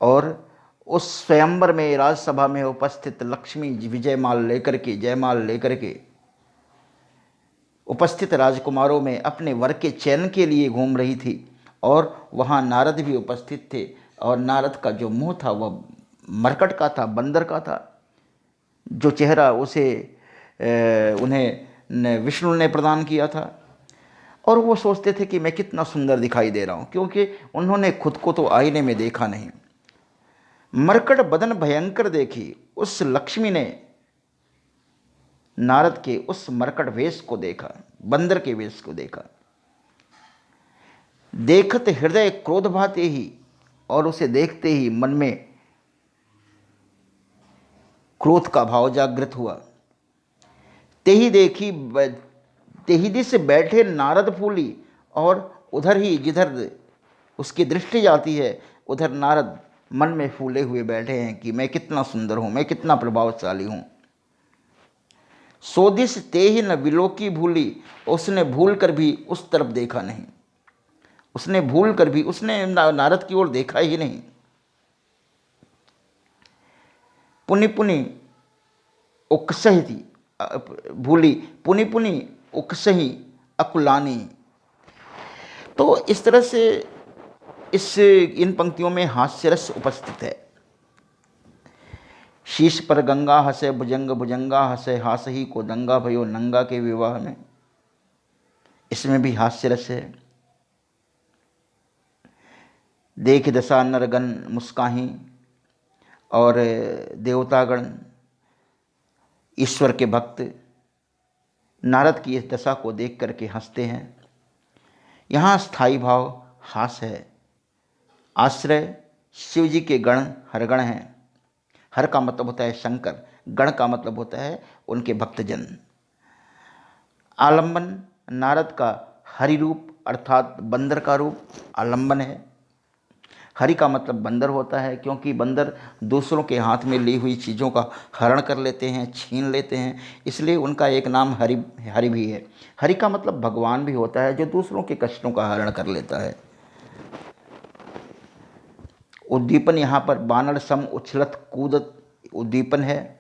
Speaker 1: और उस स्वयंवर में, राजसभा में उपस्थित लक्ष्मी विजयमाल लेकर के, जयमाल लेकर के उपस्थित राजकुमारों में अपने वर के चयन के लिए घूम रही थी। और वहाँ नारद भी उपस्थित थे, और नारद का जो मुंह था वह मरकट का था, बंदर का था। जो चेहरा उसे उन्हें विष्णु ने प्रदान किया था, और वो सोचते थे कि मैं कितना सुंदर दिखाई दे रहा हूँ, क्योंकि उन्होंने खुद को तो आईने में देखा नहीं। मरकट बदन भयंकर देखी, उस लक्ष्मी ने नारद के उस मरकट वेश को देखा, बंदर के वेश को देखा। देखत हृदय क्रोध भाते ही, और उसे देखते ही मन में क्रोध का भाव जागृत हुआ। तेही दिस बैठे नारद फूली, और उधर ही जिधर उसकी दृष्टि जाती है उधर नारद मन में फूले हुए बैठे हैं कि मैं कितना सुंदर हूँ, मैं कितना प्रभावशाली हूँ। सोदिस तेहि न विलोकी भूली, उसने भूल कर भी उस तरफ देखा नहीं, उसने भूल कर भी, उसने नारद की ओर देखा ही नहीं। पुनि पुनि उकसही थी भूली, पुनि पुनि उकसही अकुलानी। तो इस तरह से इन पंक्तियों में हास्य रस उपस्थित है। शीश पर गंगा हंसे भुजंग, भुजंगा हंसे हासही को दंगा भयो नंगा के विवाह में, इसमें भी हास्य रस है। देख दशा नरगण मुस्काही, और देवतागण, ईश्वर के भक्त नारद की इस दशा को देख करके हंसते हैं। यहाँ स्थायी भाव हास है। आश्रय शिव जी के गण हरगण हैं। हर का मतलब होता है शंकर, गण का मतलब होता है उनके भक्तजन। आलंबन नारद का हरि रूप अर्थात बंदर का रूप आलंबन है। हरि का मतलब बंदर होता है, क्योंकि बंदर दूसरों के हाथ में ली हुई चीज़ों का हरण कर लेते हैं, छीन लेते हैं, इसलिए उनका एक नाम हरि भी है। हरि का मतलब भगवान भी होता है, जो दूसरों के कष्टों का हरण कर लेता है। उद्दीपन यहाँ पर बानर सम उछलत कूदत उद्दीपन है,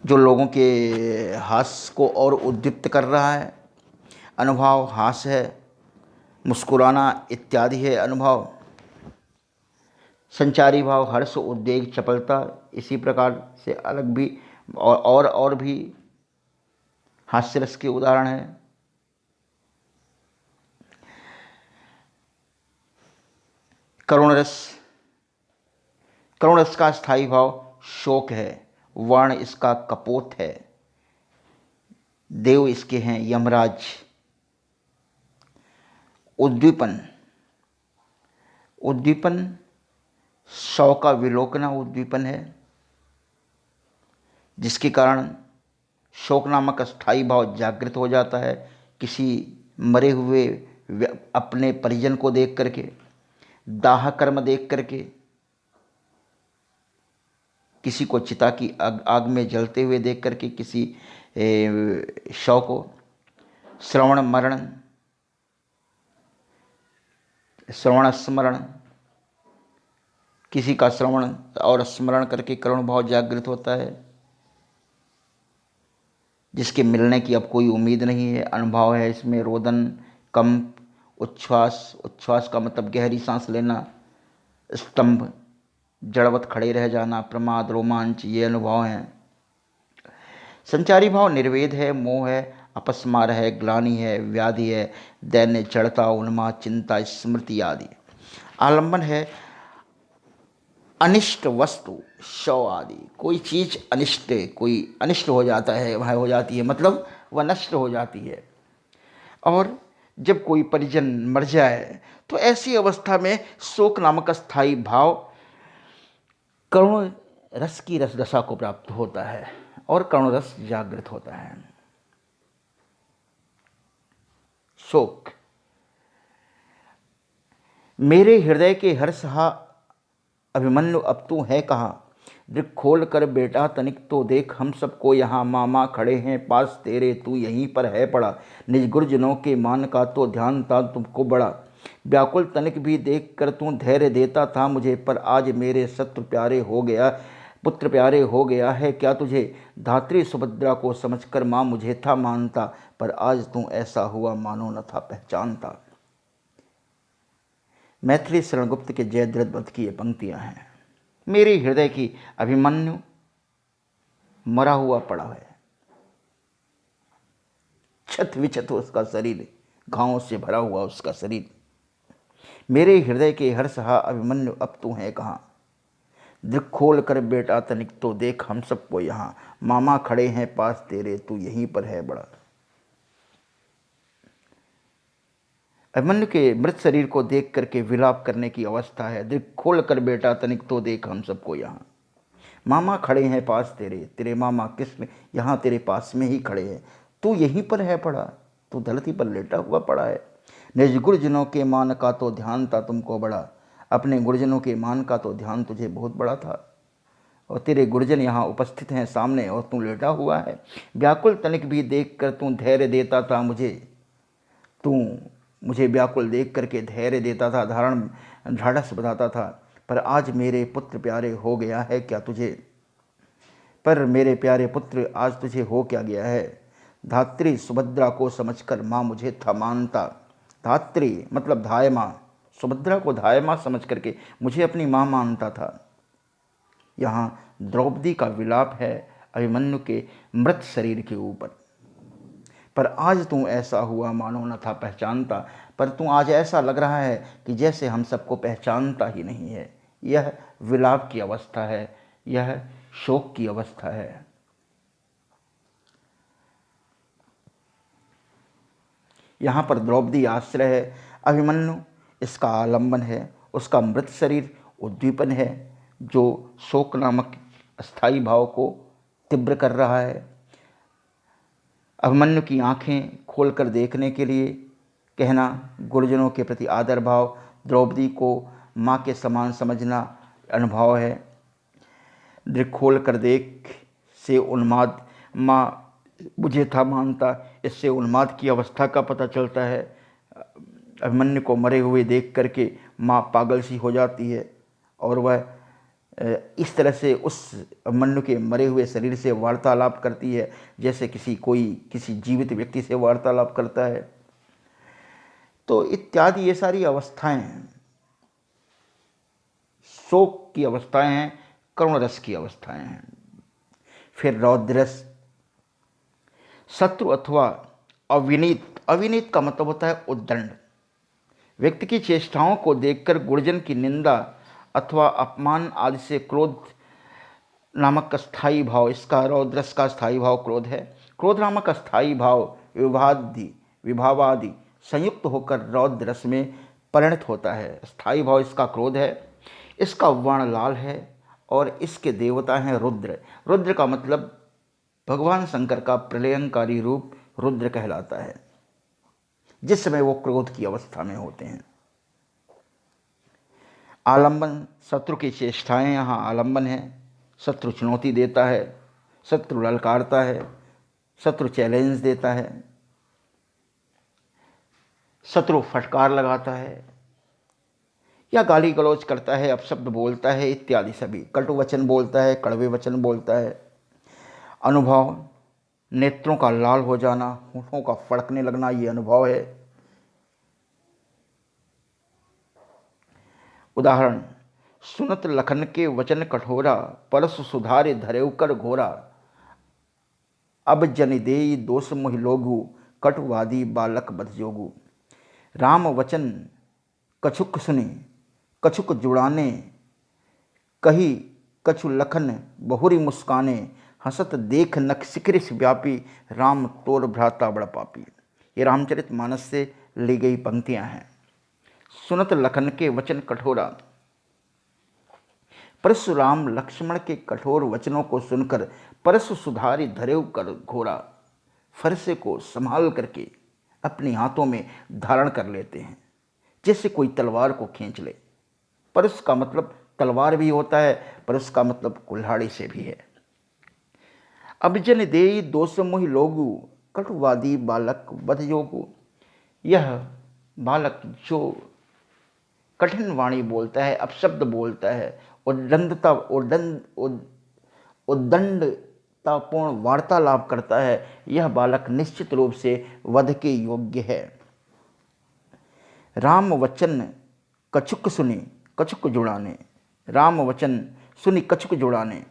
Speaker 1: जो लोगों के हास्य को और उद्दीप्त कर रहा है। अनुभव हास्य है, मुस्कुराना इत्यादि है अनुभव। संचारी भाव हर्ष, उद्वेग, चपलता, इसी प्रकार से अलग भी और भी हास्यरस के उदाहरण हैं। करुण रस, करुण रस का स्थायी भाव शोक है, वर्ण इसका कपोत है, देव इसके हैं यमराज। उद्दीपन, उद्दीपन शव का विलोकना उद्दीपन है, जिसके कारण शोक नामक स्थायी भाव जागृत हो जाता है किसी मरे हुए अपने परिजन को देख करके, दाह कर्म देख करके, किसी को चिता की आग में जलते हुए देख करके, किसी शव को। श्रवण मरण, श्रवण स्मरण, किसी का श्रवण और स्मरण करके करुण भाव जागृत होता है, जिसके मिलने की अब कोई उम्मीद नहीं है। अनुभव है इसमें रोदन, कंप, उच्छ्वास, उच्छ्वास का मतलब गहरी सांस लेना, स्तंभ, जड़वत खड़े रह जाना, प्रमाद, रोमांच, ये अनुभव हैं। संचारी भाव निर्वेद है, मोह है, अपस्मार है, ग्लानि है, व्याधि है, दैन्य, जड़ता, उन्माद, चिंता, स्मृति आदि। आलंबन है अनिष्ट वस्तु, शव आदि। कोई चीज़ अनिष्ट, कोई अनिष्ट हो जाता है, वह हो जाती है, मतलब वह नष्ट हो जाती है। और जब कोई परिजन मर जाए तो ऐसी अवस्था में शोक नामक स्थायी भाव करुण रस की रसदशा को प्राप्त होता है और करुण रस जागृत होता है। शोक। मेरे हृदय के हर्षहा अभिमन्यु अब तू है कहाँ, दृक खोल कर बेटा तनिक तो देख हम सबको यहाँ, मामा खड़े हैं पास तेरे तू यहीं पर है पड़ा, निज गुरुजनों के मान का तो ध्यान था तुमको बड़ा, व्याकुल तनिक भी देख कर तू धैर्य देता था मुझे, पर आज मेरे शत्रु प्यारे हो गया, पुत्र प्यारे हो गया है क्या तुझे, धात्री सुभद्रा को समझकर माँ मुझे था मानता, पर आज तू ऐसा हुआ मानो न था पहचानता। मैथिली शरणगुप्त के जयद्रथ वध की ये पंक्तियां हैं। मेरे हृदय की अभिमन्यु मरा हुआ पड़ा है, छत विछत उसका शरीर, घावों से भरा हुआ उसका शरीर। मेरे हृदय के हर्षहा अभिमन्यु अब तू है कहाँ, दृक खोल कर बेटा तनिक तो देख हम सबको यहाँ, मामा खड़े हैं पास तेरे तू यहीं पर है बड़ा। अभिमन्यु के मृत शरीर को देख करके विलाप करने की अवस्था है। दृक खोल कर बेटा तनिक तो देख हम सबको यहाँ, मामा खड़े हैं पास तेरे, तेरे मामा कृष्ण यहाँ तेरे पास में ही खड़े हैं, तू यहीं पर है पड़ा, तू धरती पर लेटा हुआ पड़ा है। निज गुरुजनों के मान का तो ध्यान था तुमको बड़ा, अपने गुरुजनों के मान का तो ध्यान तुझे बहुत बड़ा था, और तेरे गुरुजन यहाँ उपस्थित हैं सामने और तू लेटा हुआ है। व्याकुल तनिक भी देख कर तू धैर्य देता था मुझे, तू मुझे व्याकुल देख करके धैर्य देता था, धारण ढाढ़स बताता था, पर आज मेरे पुत्र प्यारे हो गया है क्या तुझे, पर मेरे प्यारे पुत्र आज तुझे हो क्या गया है। धात्री सुभद्रा को समझकर माँ मुझे था मानता, धात्री मतलब धाय माँ, सुभद्रा को धाय माँ समझ करके मुझे अपनी माँ मानता था। यहाँ द्रौपदी का विलाप है अभिमन्यु के मृत शरीर के ऊपर, पर आज तू ऐसा हुआ मानो न था पहचानता, पर तू आज ऐसा लग रहा है कि जैसे हम सबको पहचानता ही नहीं है। यह विलाप की अवस्था है, यह शोक की अवस्था है। यहाँ पर द्रौपदी आश्रय है, अभिमन्यु इसका आलंबन है, उसका मृत शरीर उद्दीपन है जो शोक नामक स्थायी भाव को तीव्र कर रहा है। अभिमन्यु की आंखें खोलकर देखने के लिए कहना, गुरुजनों के प्रति आदर भाव, द्रौपदी को माँ के समान समझना अनुभव है। दृक खोल कर देख से उन्माद, माँ मुझे था मानता, इससे उन्माद की अवस्था का पता चलता है। अभिमन्यु को मरे हुए देख करके माँ पागल सी हो जाती है और वह इस तरह से उस अभिमन्यु के मरे हुए शरीर से वार्तालाप करती है जैसे किसी जीवित व्यक्ति से वार्तालाप करता है। तो इत्यादि ये सारी अवस्थाएं हैं, शोक की अवस्थाएं हैं, करुण रस की अवस्थाएं हैं। फिर रौद्रस, शत्रु अथवा अविनीत। अविनीत का मतलब होता है उद्दंड। व्यक्ति की चेष्टाओं को देखकर गुरुजन की निंदा अथवा अपमान आदि से क्रोध नामक स्थायी भाव, इसका रौद्रस का स्थायी भाव क्रोध है। क्रोध नामक स्थायी भाव विभावादि संयुक्त होकर रौद्रस में परिणत होता है। स्थायी भाव इसका क्रोध है, इसका वर्ण लाल है और इसके देवता हैं रुद्र। रुद्र का मतलब भगवान शंकर का प्रलयंकारी रूप रुद्र कहलाता है, जिस समय वो क्रोध की अवस्था में होते हैं। आलंबन, शत्रु की चेष्टाएं यहाँ आलंबन है। शत्रु चुनौती देता है, शत्रु ललकारता है, शत्रु चैलेंज देता है, शत्रु फटकार लगाता है या गाली गलौज करता है, अपशब्द बोलता है इत्यादि सभी, कटु वचन बोलता है, कड़वे वचन बोलता है। अनुभव, नेत्रों का लाल हो जाना, होठों का फड़कने लगना, ये अनुभव है। उदाहरण, सुनत लखन के वचन कठोरा, परसु सुधारे धरेउ कर घोरा। अब जन देई दोष मोहि लोगु, कटुवादी बालक बध जोगु। राम वचन कछुक सुने, कछुक जुड़ाने, कही कछु लखन बहुरी मुस्काने, हसत देख नख शिखरिस व्यापी, राम तोर भ्राता बड़ पापी। ये रामचरितमानस से ली गई पंक्तियां हैं। सुनत लखन के वचन कठोरा। परशुराम लक्ष्मण के कठोर वचनों को सुनकर परशु सुधारी धरेव कर घोरा, फरसे को संभाल करके अपने हाथों में धारण कर लेते हैं, जैसे कोई तलवार को खींच ले। परशु का मतलब तलवार भी होता है, परशु का मतलब कुल्हाड़ी से भी है। अब जन देई दोष मोहि लोगु, कटुवादी बालक बध जोगु। यह बालक जो कठिन वाणी बोलता है, अपशब्द बोलता है, उद्दंडतापूर्ण वार्तालाप करता है, यह बालक निश्चित रूप से वध के योग्य है। राम वचन कछुक सुनी, कछुक जुड़ाने। राम वचन सुनी, कछुक जुड़ाने।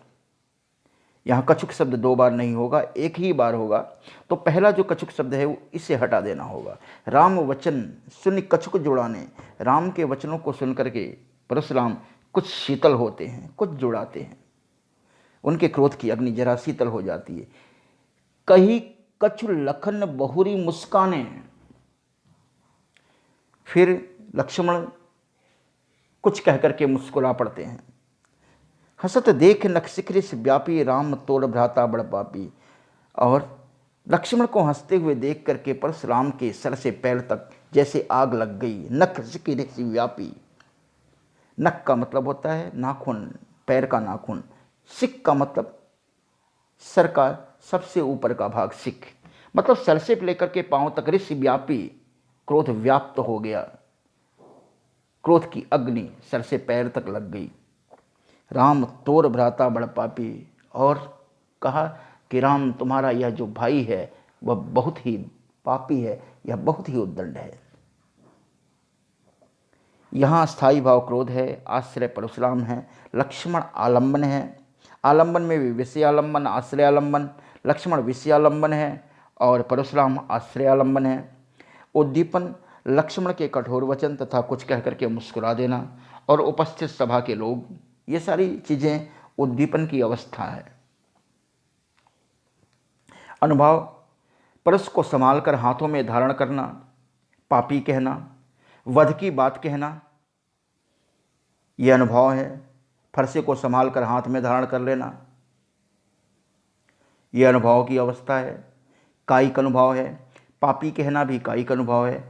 Speaker 1: यहाँ कछुक शब्द 2 बार नहीं होगा, एक ही बार होगा, तो पहला जो कछुक शब्द है वो इसे हटा देना होगा। राम वचन सुनी कछुक जुड़ाने। राम के वचनों को सुनकर के परशुराम कुछ शीतल होते हैं, कुछ जुड़ाते हैं, उनके क्रोध की अग्नि जरा शीतल हो जाती है। कही कछु लखन बहुरी मुस्काने। फिर लक्ष्मण कुछ कहकर के मुस्कुरा पड़ते हैं। हसत देख नख शिखरिस व्यापी, राम तोड़ भ्राता बड़ पापी। और लक्ष्मण को हंसते हुए देख करके परशुराम के सर से पैर तक जैसे आग लग गई। नख शिखरिस व्यापी, नख का मतलब होता है नाखून, पैर का नाखून। सिक का मतलब सर का सबसे ऊपर का भाग, सिक मतलब सर से लेकर के पांव तक। ऋषि व्यापी, क्रोध व्याप्त हो गया, क्रोध की अग्नि सर से पैर तक लग गई। राम तोर भ्राता बड़ पापी। और कहा कि राम तुम्हारा यह जो भाई है वह बहुत ही पापी है, यह बहुत ही उद्दंड है। यहाँ स्थायी भाव क्रोध है, आश्रय परशुराम है, लक्ष्मण आलम्बन है। आलम्बन में भी विषयालंबन, आश्रयालंबन। लक्ष्मण विषयालंबन है और परशुराम आश्रयालंबन है। उद्दीपन लक्ष्मण के कठोर वचन तथा कुछ कह करके मुस्कुरा देना और उपस्थित सभा के लोग, ये सारी चीज़ें उद्दीपन की अवस्था है। अनुभव परस को संभाल कर हाथों में धारण करना, पापी कहना, वध की बात कहना, यह अनुभव है। फरसे को संभाल कर हाथ में धारण कर लेना, यह अनुभव की अवस्था है, कायिक अनुभव है। पापी कहना भी कायिक अनुभव है,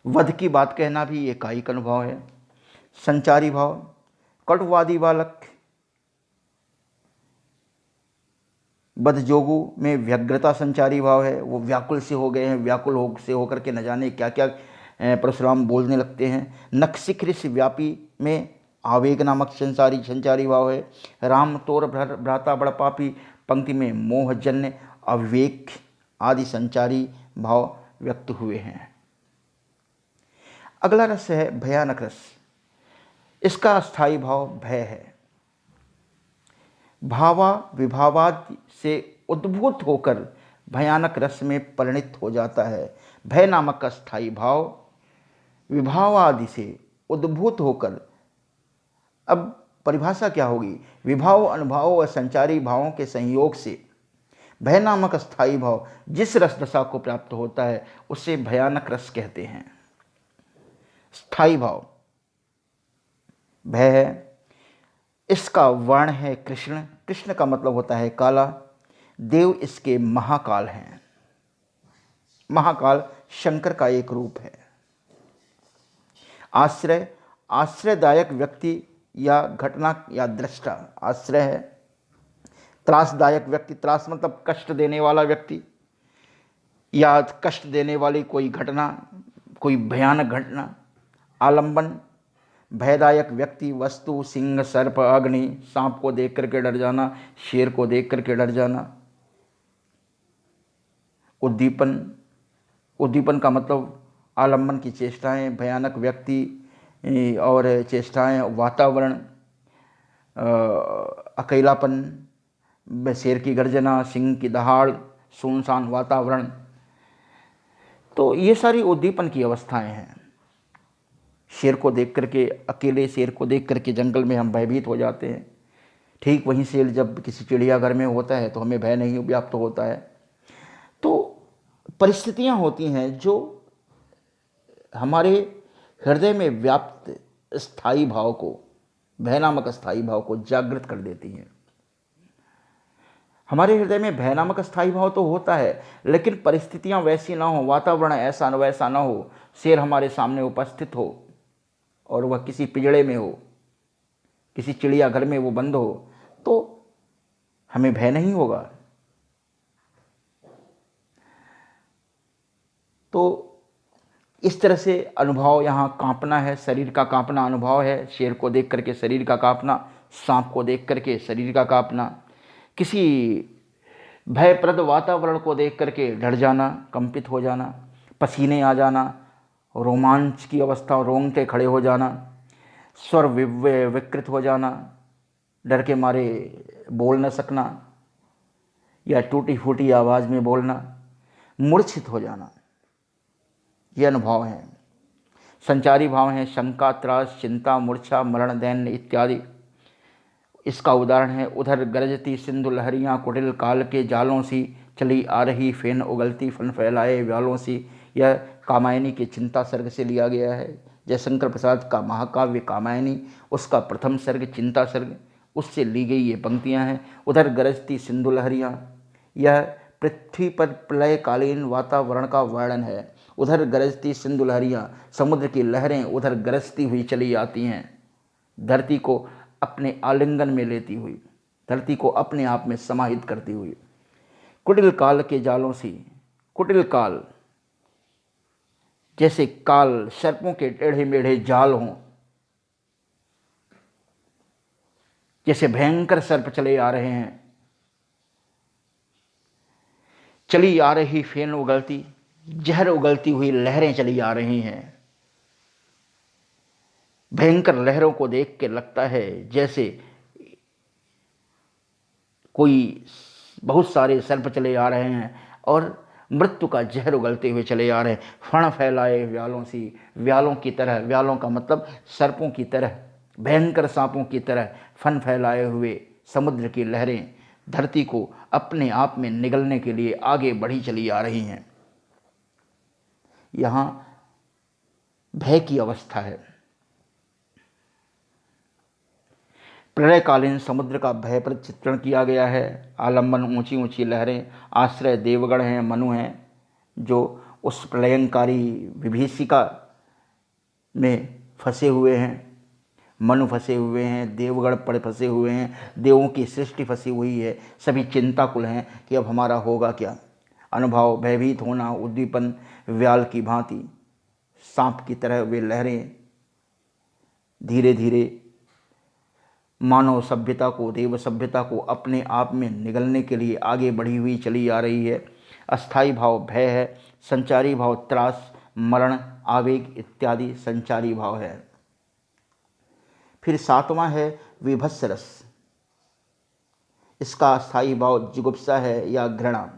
Speaker 1: वध की बात कहना भी ये कायिक अनुभव है। संचारी भाव कटुवादी बालक, बध जोगु में व्यग्रता संचारी भाव है, वो व्याकुल से हो गए हैं, व्याकुल से होकर के न जाने क्या क्या परशुराम बोलने लगते हैं। नख शिखरिस व्यापी में आवेग नामक संचारी भाव है। राम तोर भ्राता बड़ पापी पंक्ति में मोहजन्य, अविवेक आदि संचारी भाव व्यक्त हुए हैं। अगला रस है भयानक रस। इसका स्थायी भाव भय है। भावा विभावाद से उद्भूत होकर भयानक रस में परिणित हो जाता है। भय नामक का स्थायी भाव विभावादि से उद्भूत होकर, अब परिभाषा क्या होगी? विभाव, अनुभाव और संचारी भावों के संयोग से भय नामक स्थायी भाव जिस रस दशा को प्राप्त होता है उसे भयानक रस कहते हैं। स्थायी भाव भय है। इसका वर्ण है कृष्ण। कृष्ण का मतलब होता है काला। देव इसके महाकाल हैं। महाकाल शंकर का एक रूप है। आश्रय, आश्रयदायक व्यक्ति या घटना या दृष्टा आश्रय है। त्रासदायक व्यक्ति, त्रास मतलब कष्ट देने वाला व्यक्ति या कष्ट देने वाली कोई घटना, कोई भयानक घटना। आलंबन भयदायक व्यक्ति, वस्तु, सिंह, सर्प, अग्नि, सांप को देख करके डर जाना, शेर को देख करके डर जाना। उद्दीपन, उद्दीपन का मतलब आलंबन की चेष्टाएं, भयानक व्यक्ति और चेष्टाएं, वातावरण, अकेलापन, शेर की गर्जना, सिंह की दहाड़, सुनसान वातावरण, तो ये सारी उद्दीपन की अवस्थाएं हैं। शेर को देख करके, अकेले शेर को देख करके जंगल में हम भयभीत हो जाते हैं। ठीक वहीं शेर जब किसी चिड़ियाघर में होता है तो हमें भय नहीं व्याप्त होता है। तो परिस्थितियां होती हैं जो हमारे हृदय में व्याप्त स्थायी भाव को, भय नामक स्थायी भाव को जागृत कर देती हैं। हमारे हृदय में भय नामक स्थायी भाव तो होता है, लेकिन परिस्थितियां वैसी ना हो, वातावरण ऐसा वैसा ना हो, शेर हमारे सामने उपस्थित हो और वह किसी पिंजड़े में हो, किसी चिड़ियाघर में वो बंद हो, तो हमें भय नहीं होगा। तो इस तरह से अनुभव यहाँ कांपना है, शरीर का कांपना अनुभव है। शेर को देख करके शरीर का कांपना, सांप को देख करके शरीर का कांपना, किसी भयप्रद वातावरण को देख करके डर जाना, कंपित हो जाना, पसीने आ जाना, रोमांच की अवस्था, रोंगटे खड़े हो जाना, स्वर विकृत हो जाना, डर के मारे बोल न सकना या टूटी फूटी आवाज़ में बोलना, मूर्छित हो जाना, ये अनुभव हैं। संचारी भाव हैं शंका, त्रास, चिंता, मूर्छा, मरण, दैन्य इत्यादि। इसका उदाहरण है उधर गरजती सिंधु लहरियाँ, कुटिल काल के जालों सी चली आ रही फेन उगलती फन फैलाए व्यालों सी। यह कामायनी के चिंता सर्ग से लिया गया है। जयशंकर प्रसाद का महाकाव्य कामायनी, उसका प्रथम सर्ग चिंता सर्ग, उससे ली गई ये पंक्तियाँ हैं। उधर गरजती सिंधु लहरियाँ, यह पृथ्वी पर प्रलयकालीन वातावरण का वर्णन है। उधर गरजती सिंधु लहरियाँ, समुद्र की लहरें उधर गरजती हुई चली आती हैं, धरती को अपने आलिंगन में लेती हुई, धरती को अपने आप में समाहित करती हुई। कुटिल काल के जालों सी, कुटिल काल जैसे काल सर्पों के टेढ़े मेढ़े जाल हों, जैसे भयंकर सर्प चले आ रहे हैं, चली आ रही फेन उगलती, जहर उगलती हुई लहरें चली आ रही हैं। भयंकर लहरों को देख के लगता है जैसे कोई बहुत सारे सर्प चले आ रहे हैं और मृत्यु का जहर उगलते हुए चले आ रहे हैं। फण फैलाए व्यालों सी, व्यालों की तरह, व्यालों का मतलब सर्पों की तरह, भयंकर सांपों की तरह फन फैलाए हुए समुद्र की लहरें धरती को अपने आप में निगलने के लिए आगे बढ़ी चली आ रही हैं। यहाँ भय की अवस्था है। प्रलयकालीन समुद्र का भयप्रद चित्रण किया गया है। आलंबन ऊंची ऊंची लहरें, आश्रय देवगण हैं, मनु हैं, जो उस प्रलयंकारी विभीषिका में फंसे हुए हैं। मनु फंसे हुए हैं, देवगण पड़े फंसे हुए हैं, देवों की सृष्टि फंसी हुई है। सभी चिंताकुल हैं कि अब हमारा होगा क्या। अनुभव, भयभीत होना, उद्दीपन, व्याल की भांति सांप की तरह वे लहरें धीरे धीरे मानव सभ्यता को, देव सभ्यता को अपने आप में निगलने के लिए आगे बढ़ी हुई चली आ रही है। अस्थाई भाव भय है, संचारी भाव त्रास, मरण, आवेग इत्यादि संचारी भाव है। फिर सातवां है विभत्स रस। इसका अस्थाई भाव जुगुप्सा है या घृणा।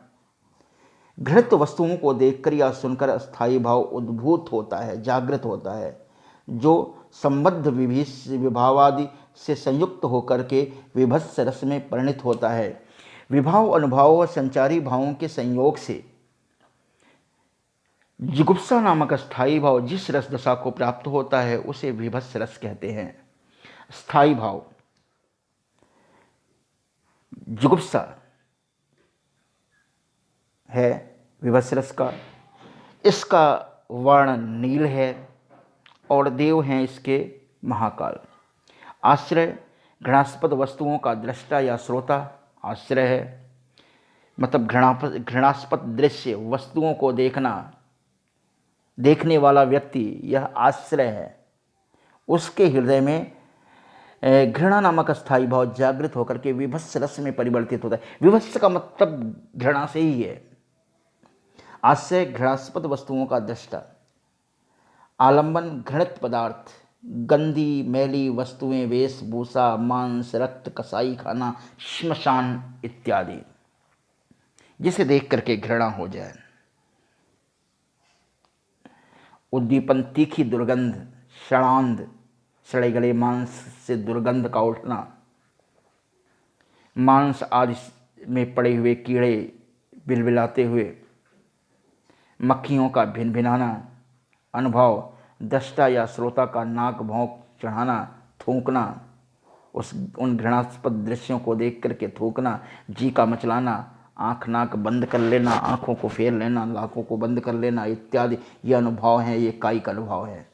Speaker 1: घृणित वस्तुओं को देखकर या सुनकर अस्थाई भाव उद्भूत होता है, जागृत होता है, जो संबद्ध विभावादि से संयुक्त होकर के विभत्स रस में परिणित होता है। विभाव, अनुभव और संचारी भावों के संयोग से जुगुप्सा नामक स्थायी भाव जिस रस दशा को प्राप्त होता है उसे विभत्स रस कहते हैं। स्थायी भाव जुगुप्सा है विभत्स रस का। इसका वर्ण नील है और देव हैं इसके महाकाल। आश्रय, घृणास्पद वस्तुओं का दृष्टा या श्रोता आश्रय है, मतलब घृणास्पद दृश्य वस्तुओं को देखना, देखने वाला व्यक्ति यह आश्रय है। उसके हृदय में घृणा नामक स्थायी भाव जागृत होकर के विभत्स रस में परिवर्तित होता है। विभत्स का मतलब घृणा से ही है। आश्रय, घृणास्पद वस्तुओं का दृष्टा। आलंबन, घृणित पदार्थ, गंदी मैली वस्तुएं, वेशभूषा, मांस, रक्त, कसाई खाना, श्मशान इत्यादि, जिसे देख करके घृणा हो जाए। उद्दीपन, तीखी दुर्गंध, षडांध, सड़े गले मांस से दुर्गंध का उठना, मांस आदि में पड़े हुए कीड़े बिलबिलाते हुए, मक्खियों का भिनभिनाना अनुभव, दृष्टा या श्रोता का नाक भौंक चढ़ाना, थूकना, उन घृणास्पद दृश्यों को देख करके थूकना, जी का मचलाना, आँख नाक बंद कर लेना, आँखों को फेर लेना, नाकों को बंद कर लेना इत्यादि, ये अनुभव हैं, ये कायिक अनुभव है।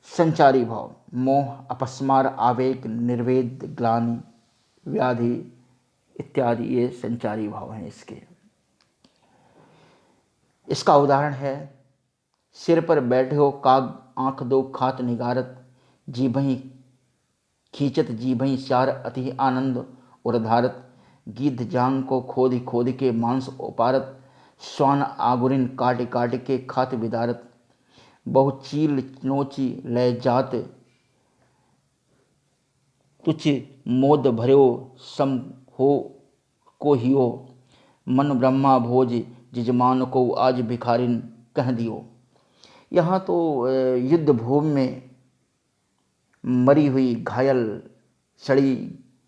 Speaker 1: संचारी भाव, मोह, अपस्मार, आवेग, निर्वेद, ग्लानि, व्याधि इत्यादि, ये संचारी भाव हैं इसके। इसका उदाहरण है, सिर पर बैठे हो काग, आँख दो खात निगारत, जीभहीं खींचत, जीभहीं सार अति आनंद उर्धारत, गिद्ध जांग को खोद खोद के मांस उपारत, श्वान आगुरिन काट काट के खात विदारत, बहु चील नोची लय जात, तुच्छ मोद भर्यो सम हो को हियो, मन ब्रह्मा भोज जिजमान को आज भिखारिन कह दियो। यहाँ तो युद्ध भूमि में मरी हुई घायल सड़ी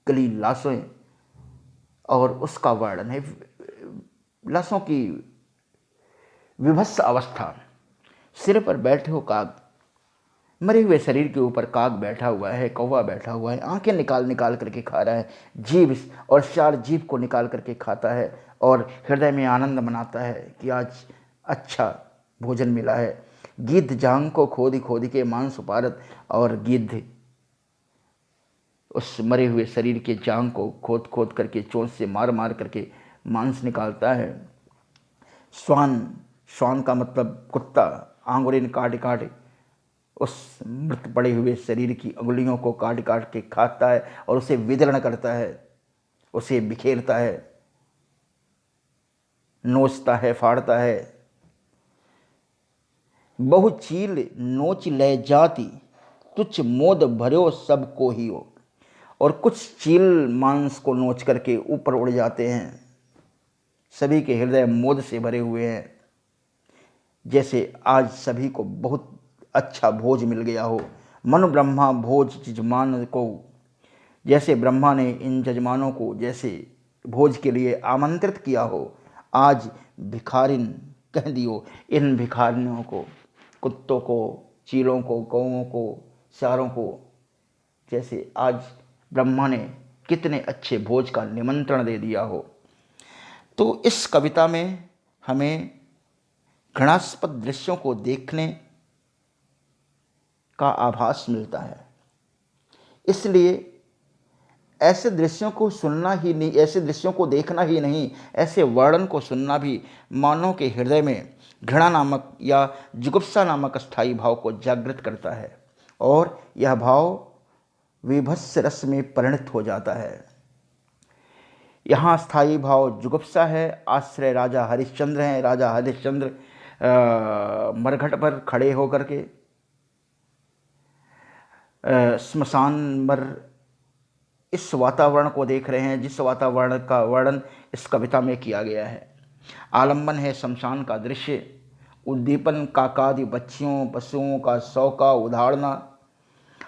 Speaker 1: गली लाशें और उसका वर्णन है, लाशों की विभत्स अवस्था। सिर पर बैठे हो काग, मरे हुए शरीर के ऊपर काग बैठा हुआ है, कौवा बैठा हुआ है, आंखें निकाल निकाल करके खा रहा है, जीभ और चार जीभ को निकाल करके खाता है और हृदय में आनंद मनाता है कि आज अच्छा भोजन मिला है। गिद्ध जांग को खोद खोद के मांस उपारत, और गिद्ध उस मरे हुए शरीर के जांग को खोद खोद करके चोंच से मार मार करके मांस निकालता है। श्वान, श्वान का मतलब कुत्ता, आंगुरिन काट काट उस मृत पड़े हुए शरीर की अंगुलियों को काट काट के खाता है और उसे विदर्ण करता है, उसे बिखेरता है, नोचता है, फाड़ता है। बहु चील नोच ले जाती, तुच्छ मोद भर्यो सब को ही हो। और कुछ चील मांस को नोच करके ऊपर उड़ जाते हैं, सभी के हृदय मोद से भरे हुए हैं, जैसे आज सभी को बहुत अच्छा भोज मिल गया हो। मन ब्रह्मा भोज जजमान को, जैसे ब्रह्मा ने इन जजमानों को जैसे भोज के लिए आमंत्रित किया हो, आज भिखारिन कह दियो, इन भिखारियों को, कुत्तों को, चीलों को, कौओं को, सारों को, जैसे आज ब्रह्मा ने कितने अच्छे भोज का निमंत्रण दे दिया हो। तो इस कविता में हमें घृणास्पद दृश्यों को देखने का आभास मिलता है। इसलिए ऐसे दृश्यों को सुनना ही नहीं, ऐसे दृश्यों को देखना ही नहीं, ऐसे वर्णन को सुनना भी मानव के हृदय में घृणा नामक या जुगुप्सा नामक स्थायी भाव को जागृत करता है और यह भाव विभत्स रस में परिणत हो जाता है। यहाँ स्थायी भाव जुगुप्सा है। आश्रय राजा हरिश्चंद्र हैं। राजा हरिश्चंद्र मरघट पर खड़े होकर के स्मशान पर इस वातावरण को देख रहे हैं, जिस वातावरण का वर्णन इस कविता में किया गया है। आलंबन है शमशान का दृश्य, उद्दीपन काकादि बच्चियों पशुओं का सौ का उधाड़ना,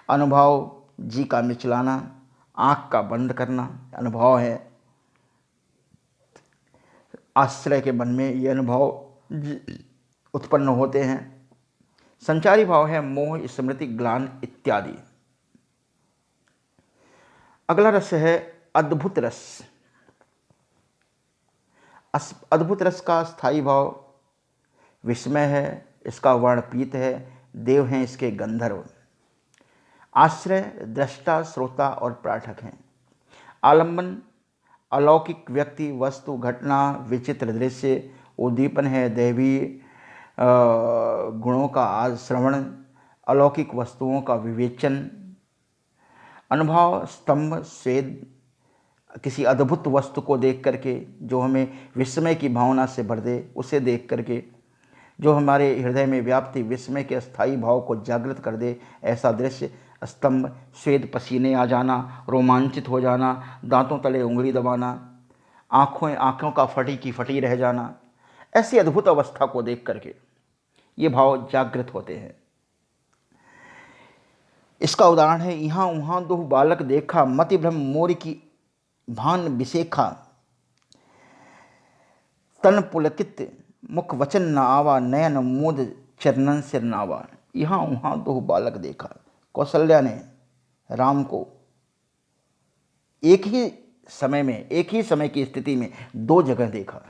Speaker 1: अनुभव जी का मिचलाना, आँख का बंद करना अनुभव है। आश्रय के मन में ये अनुभव उत्पन्न होते हैं। संचारी भाव है मोह, स्मृति, ग्लान इत्यादि। अगला रस है अद्भुत रस। अद्भुत रस का स्थायी भाव विस्मय है, इसका वर्ण पीत है, देव हैं इसके गंधर्व। आश्रय दृष्टा, श्रोता और पाठक हैं। आलंबन अलौकिक व्यक्ति, वस्तु, घटना, विचित्र दृश्य। उद्दीपन है दैवी गुणों का आश्रवण, अलौकिक वस्तुओं का विवेचन। अनुभव स्तंभ, स्वेद, किसी अद्भुत वस्तु को देख करके जो हमें विस्मय की भावना से भर दे, उसे देख करके जो हमारे हृदय में व्याप्ति विस्मय के अस्थायी भाव को जागृत कर दे। ऐसा दृश्य स्तंभ, स्वेद, पसीने आ जाना, रोमांचित हो जाना, दांतों तले उंगली दबाना, आँखों का फटी की फटी रह जाना, ऐसी अद्भुत अवस्था को देख करके ये भाव जागृत होते हैं। इसका उदाहरण है, यहाँ वहाँ दो बालक देखा, मति भ्रम मोर की भान बिसेखा, तन पुलकित मुख वचन न आवा, नयन मोद चरणन सिर नावा। यहाँ वहाँ दो बालक देखा। कौशल्या ने राम को एक ही समय की स्थिति में दो जगह देखा।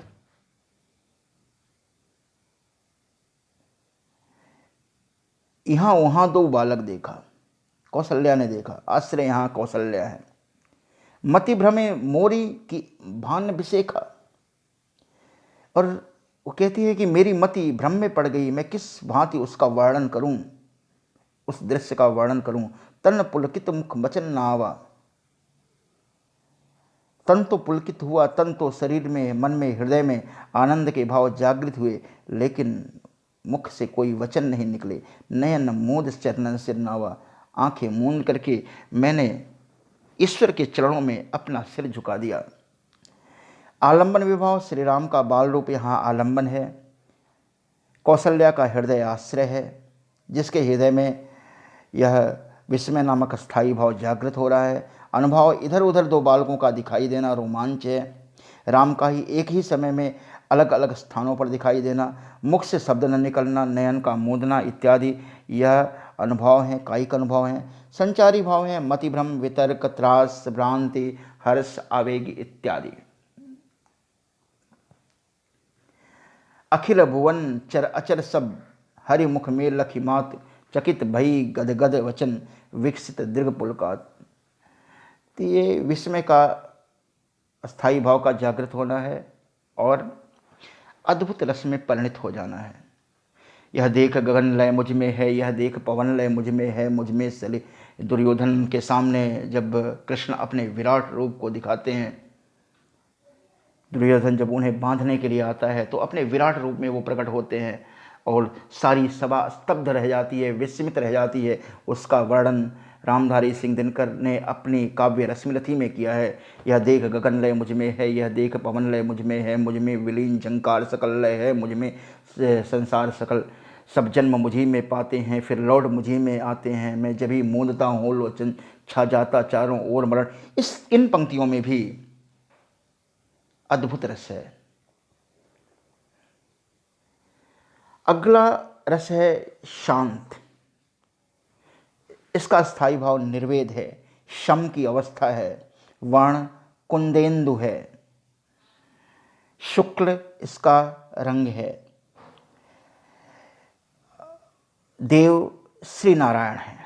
Speaker 1: यहाँ वहाँ दो बालक देखा, कौशल्या ने देखा, आश्रय यहाँ कौशल्या है। मति भ्रमे मोरी की भान बिसेखा, और वो कहती है कि मेरी मति भ्रम में पड़ गई, मैं किस भांति उसका वर्णन करूं, उस दृश्य का वर्णन करूं। तन पुलकित मुख वचन न आवा, तन तो पुलकित हुआ, तन तो शरीर में, मन में, हृदय में आनंद के भाव जागृत हुए, लेकिन मुख से कोई वचन नहीं निकले। नयन मोद चरणन सिर नावा, आंखें मूंद करके मैंने ईश्वर के चरणों में अपना सिर झुका दिया। आलंबन विभाव, श्री राम का बाल रूप यहाँ आलंबन है। कौशल्या का हृदय आश्रय है, जिसके हृदय में यह विस्मय नामक स्थायी भाव जागृत हो रहा है। अनुभव इधर उधर दो बालकों का दिखाई देना रोमांच है। राम का ही एक ही समय में अलग अलग स्थानों पर दिखाई देना, मुख से शब्द न निकलना, नयन का मूंदना इत्यादि यह अनुभव हैं, कायिक अनुभव हैं। संचारी भाव हैं, मति भ्रम, वितर्क, त्रास, भ्रांति, हर्ष, आवेग इत्यादि। अखिल भुवन चर अचर सब, हरि मुख में लखी मात, चकित भई गदगद वचन, विकसित दीर्घ पुलकात। तो ये विस्मय का अस्थायी भाव का जागृत होना है और अद्भुत रस में परिणित हो जाना है। यह देख गगन लय मुझ में है, यह देख पवन लय मुझ में है, मुझ में चले। दुर्योधन के सामने जब कृष्ण अपने विराट रूप को दिखाते हैं, दुर्योधन जब उन्हें बांधने के लिए आता है तो अपने विराट रूप में वो प्रकट होते हैं और सारी सभा स्तब्ध रह जाती है, विस्मित रह जाती है। उसका वर्णन रामधारी सिंह दिनकर ने अपनी काव्य रश्मिरथी में किया है। यह देख गगन लय मुझ में है, यह देख पवन लय मुझ में है, मुझ में विलीन झंकार सकल लय है, मुझ में संसार सकल, सब जन्म मुझी में पाते हैं, फिर लौट मुझी में आते हैं, मैं जब ही मूंदता हूँ लोचन, छा जाता चारों ओर मरण। इन पंक्तियों में भी अद्भुत रस है। अगला रस है शांत। इसका स्थायी भाव निर्वेद है, शम की अवस्था है, वर्ण कुंदेंदु है, शुक्ल इसका रंग है, देव श्री नारायण है,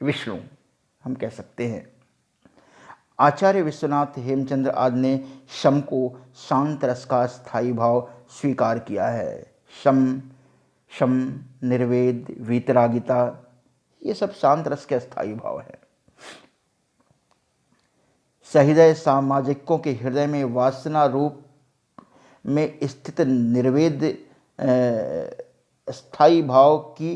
Speaker 1: विष्णु हम कह सकते हैं। आचार्य विश्वनाथ हेमचंद्र आदि ने शम को शांत रस का स्थायी भाव स्वीकार किया है। शम, निर्वेद, वीतरागिता, ये सब शांत रस के स्थायी भाव है। सहृदय सामाजिकों के हृदय में वासना रूप में स्थित निर्वेद स्थायी भाव की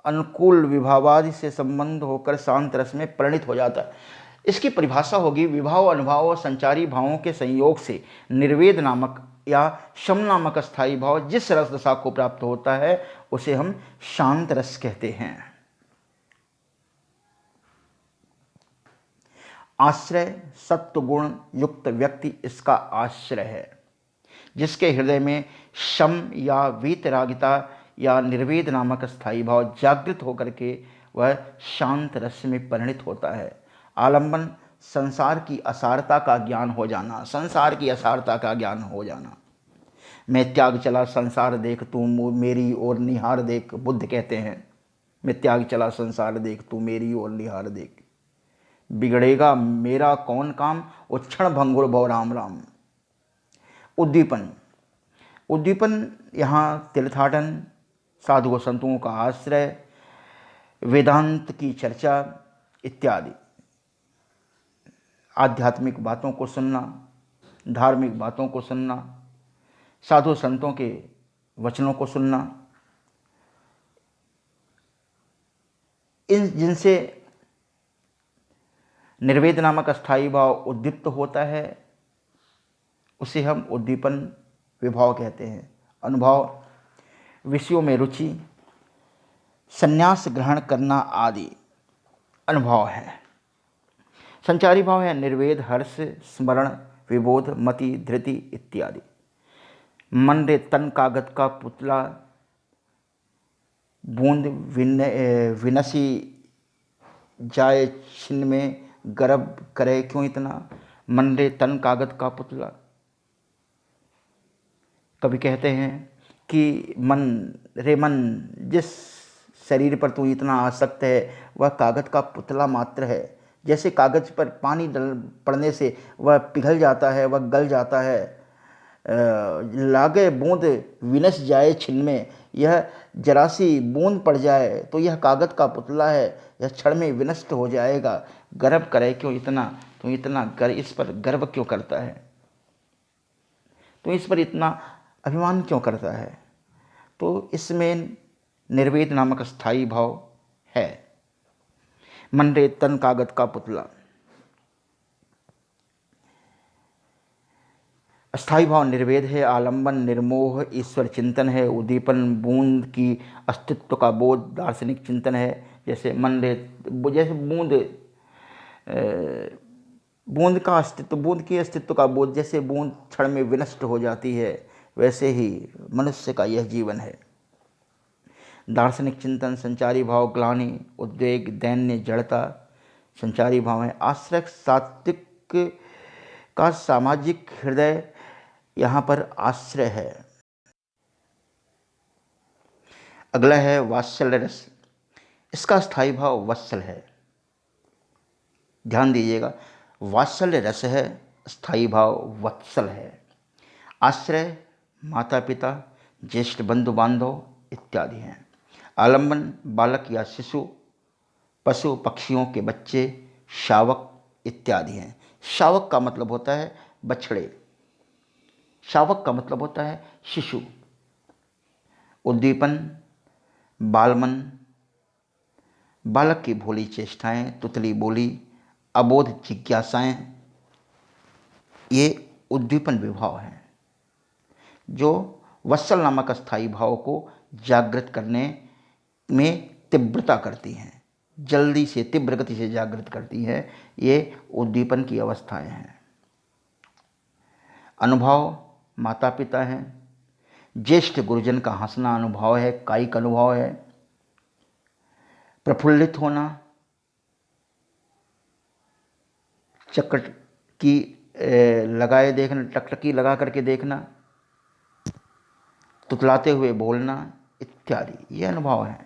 Speaker 1: अनुकूल विभावादि से संबंध होकर शांत रस में परिणित हो जाता है। इसकी परिभाषा होगी, विभाव, अनुभाव और संचारी भावों के संयोग से निर्वेद नामक या शम नामक स्थायी भाव जिस रस दशा को प्राप्त होता है उसे हम शांत रस कहते हैं। आश्रय, सत्व गुण युक्त व्यक्ति इसका आश्रय है, जिसके हृदय में शम या वीतरागिता या निर्वेद नामक स्थायी भाव जागृत होकर के वह शांत रस में परिणित होता है। आलंबन, संसार की असारता का ज्ञान हो जाना, संसार की असारता का ज्ञान हो जाना। मैं त्याग चला संसार देख, तू मेरी ओर निहार देख, बुद्ध कहते हैं। मैं त्याग चला संसार देख, तू मेरी ओर निहार देख, बिगड़ेगा मेरा कौन काम, उच्छण भंगुर भव राम राम। उद्दीपन यहाँ तीर्थाटन, साधु संतों का आश्रय, वेदांत की चर्चा इत्यादि, आध्यात्मिक बातों को सुनना, धार्मिक बातों को सुनना, साधु संतों के वचनों को सुनना, इन जिनसे निर्वेद नामक अस्थायी भाव उद्दीप्त होता है उसे हम उद्दीपन विभाव कहते हैं। अनुभव, विषयों में रुचि, संन्यास ग्रहण करना आदि अनुभव है। संचारी भाव है निर्वेद, हर्ष, स्मरण, विबोध, मति, धृति इत्यादि। मन रे तन कागज का पुतला, बूंद विनसी जाए छिन्न में, गर्भ करे क्यों इतना। मन रे तन कागज का पुतला, कवि कहते हैं कि मन रे मन, जिस शरीर पर तू इतना आसक्त है वह कागज का पुतला मात्र है। जैसे कागज पर पानी पड़ने से वह पिघल जाता है, वह गल जाता है। लागे बूंद विनस जाए छिन्न में, यह जरा सी बूंद पड़ जाए तो यह कागज का पुतला है, यह क्षण में विनष्ट हो जाएगा। गर्व करे क्यों इतना, तो इतना इस पर गर्व क्यों करता है, तो इस पर इतना अभिमान क्यों करता है। तो इसमें निर्वेद नामक स्थायी भाव है। मन रे तन कागज का पुतला, अस्थायी भाव निर्वेद है। आलंबन, निर्मोह, ईश्वर चिंतन है। उद्दीपन, बूंद की अस्तित्व का बोध, दार्शनिक चिंतन है। जैसे मन रे, जैसे बूंद का अस्तित्व, बूंद की अस्तित्व का बोध, जैसे बूंद क्षण में विनष्ट हो जाती है वैसे ही मनुष्य का यह जीवन है। दार्शनिक चिंतन, संचारी भाव, ग्लानि, उद्वेग, दैन्य, जड़ता संचारी भाव है। आश्रय, सात्विक का सामाजिक हृदय यहाँ पर आश्रय है। अगला है वात्सल्य रस, इसका स्थायी भाव वत्सल है। ध्यान दीजिएगा, वात्सल्य रस है, स्थायी भाव वत्सल है। आश्रय, माता पिता, ज्येष्ठ बंधु बांधव इत्यादि हैं। आलंबन, बालक या शिशु, पशु पक्षियों के बच्चे, शावक इत्यादि हैं। शावक का मतलब होता है बछड़े, शावक का मतलब होता है शिशु। उद्दीपन, बालमन, बालक की भोली चेष्टाएं, तुतली बोली, अबोध जिज्ञासाएं, ये उद्दीपन विभाव हैं जो वत्सल नामक स्थायी भाव को जागृत करने में तीव्रता करती हैं, जल्दी से तीव्र गति से जागृत करती हैं। ये उद्दीपन की अवस्थाएं हैं। अनुभव, माता पिता हैं। ज्येष्ठ गुरुजन का हंसना अनुभव है, कायिक अनुभव है। प्रफुल्लित होना, चकटकी लगाए देखना, टकटकी लगा करके देखना, तुतलाते हुए बोलना इत्यादि, ये अनुभव हैं।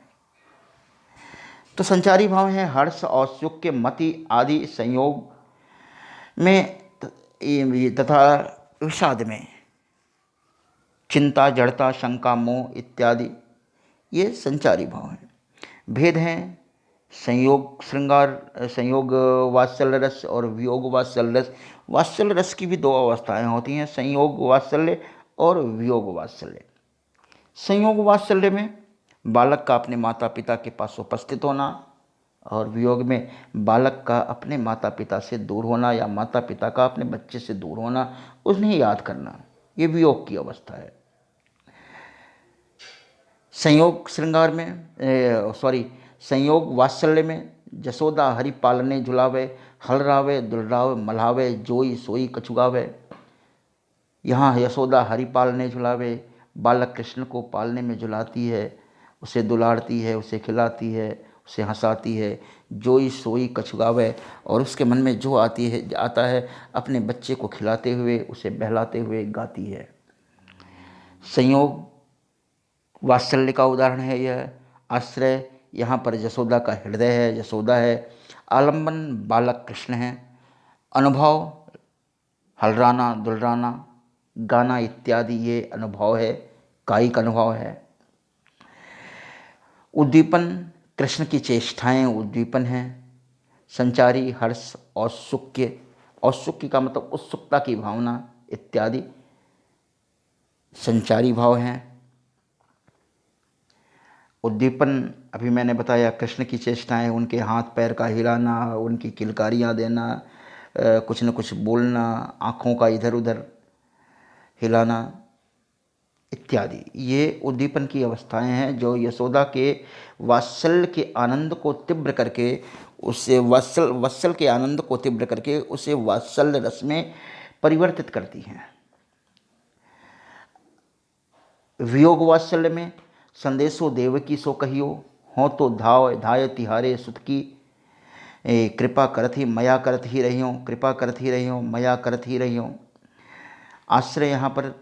Speaker 1: तो संचारी भाव हैं हर्ष, औत्सुक्य, मति आदि संयोग में तथा विषाद में, चिंता, जड़ता, शंका, मोह इत्यादि, ये संचारी भाव हैं। भेद हैं संयोग श्रृंगार, संयोग वात्सल्य रस और वियोग वात्सल्य रस। वात्सल्य रस की भी दो अवस्थाएं होती हैं, संयोग वात्सल्य और वियोग वात्सल्य। संयोग वात्सल्य में बालक का अपने माता पिता के पास उपस्थित होना, और वियोग में बालक का अपने माता पिता से दूर होना या माता पिता का अपने बच्चे से दूर होना, उन्हें याद करना, ये वियोग की अवस्था है। संयोग श्रृंगार में संयोग वात्सल्य में जसोदा हरि पालने झुलावे, हलरावे दुलरावे मल्हावे, जोई सोई कछुगावे। यहाँ यशोदा हरि पालने झुलावे, बालक कृष्ण को पालने में झुलाती है, उसे दुलारती है, उसे खिलाती है, उसे हंसाती है। जोई सोई कछुगावे, और उसके मन में जो आता है अपने बच्चे को खिलाते हुए, उसे बहलाते हुए गाती है। संयोग वात्सल्य का उदाहरण है यह। आश्रय, यहाँ पर यशोदा का हृदय है, यशोदा है। आलंबन, बालक कृष्ण है। अनुभव, हलराना, दुलराना, गाना इत्यादि, ये अनुभव है, कायिक अनुभव है। उद्दीपन, कृष्ण की चेष्टाएं उद्दीपन है। संचारी, हर्ष, औत्सुक्य, औत्सुक्य का मतलब उत्सुकता की भावना इत्यादि संचारी भाव हैं। उद्दीपन अभी मैंने बताया, कृष्ण की चेष्टाएं, उनके हाथ पैर का हिलाना, उनकी किलकारियाँ देना, कुछ न कुछ बोलना, आँखों का इधर उधर हिलाना इत्यादि, ये उद्दीपन की अवस्थाएं हैं जो यशोदा के वात्सल्य के आनंद को तीव्र करके उसे वत्सल के आनंद को तीव्र करके उसे वात्सल्य रस में परिवर्तित करती हैं। वियोग वात्सल्य में संदेशो देवकी सो कहियो, हों तो धाय तिहारे सुत की, कृपा करत ही मया करत ही रहियो, कृपा करत ही रहियो, मया करत ही रहियो। आश्रय यहाँ पर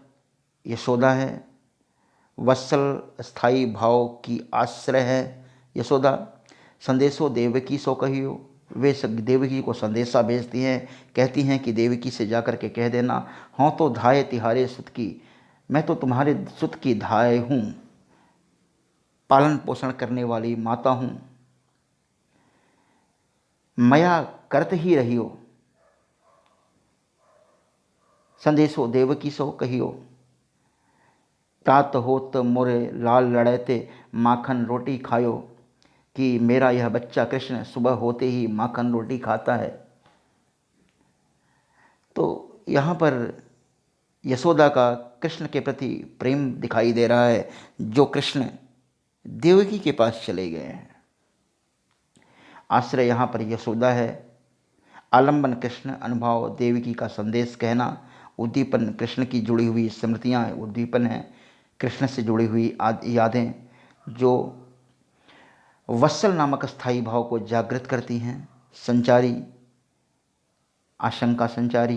Speaker 1: यशोदा है, वत्सल स्थायी भाव की आश्रय है यशोदा। संदेशो देवकी सो कहियो, वे देवकी को संदेशा भेजती हैं, कहती हैं कि देवकी से जाकर के कह देना, हों तो धाय तिहारे सुत की, मैं तो तुम्हारे सुत की धाय हूँ, पालन पोषण करने वाली माता हूँ। मया करत ही रहियो, संदेशो देवकी सो कहियो, तात होत मोरे लाल लड़ैते माखन रोटी खायो, कि मेरा यह बच्चा कृष्ण सुबह होते ही माखन रोटी खाता है। तो यहाँ पर यशोदा का कृष्ण के प्रति प्रेम दिखाई दे रहा है, जो कृष्ण देवकी के पास चले गए हैं। आश्रय यहाँ पर यशोदा है, आलंबन कृष्ण, अनुभव देवकी का संदेश कहना, उद्दीपन कृष्ण की जुड़ी हुई स्मृतियाँ उद्दीपन है, कृष्ण से जुड़ी हुई यादें जो वत्सल नामक स्थायी भाव को जागृत करती हैं। संचारी, आशंका संचारी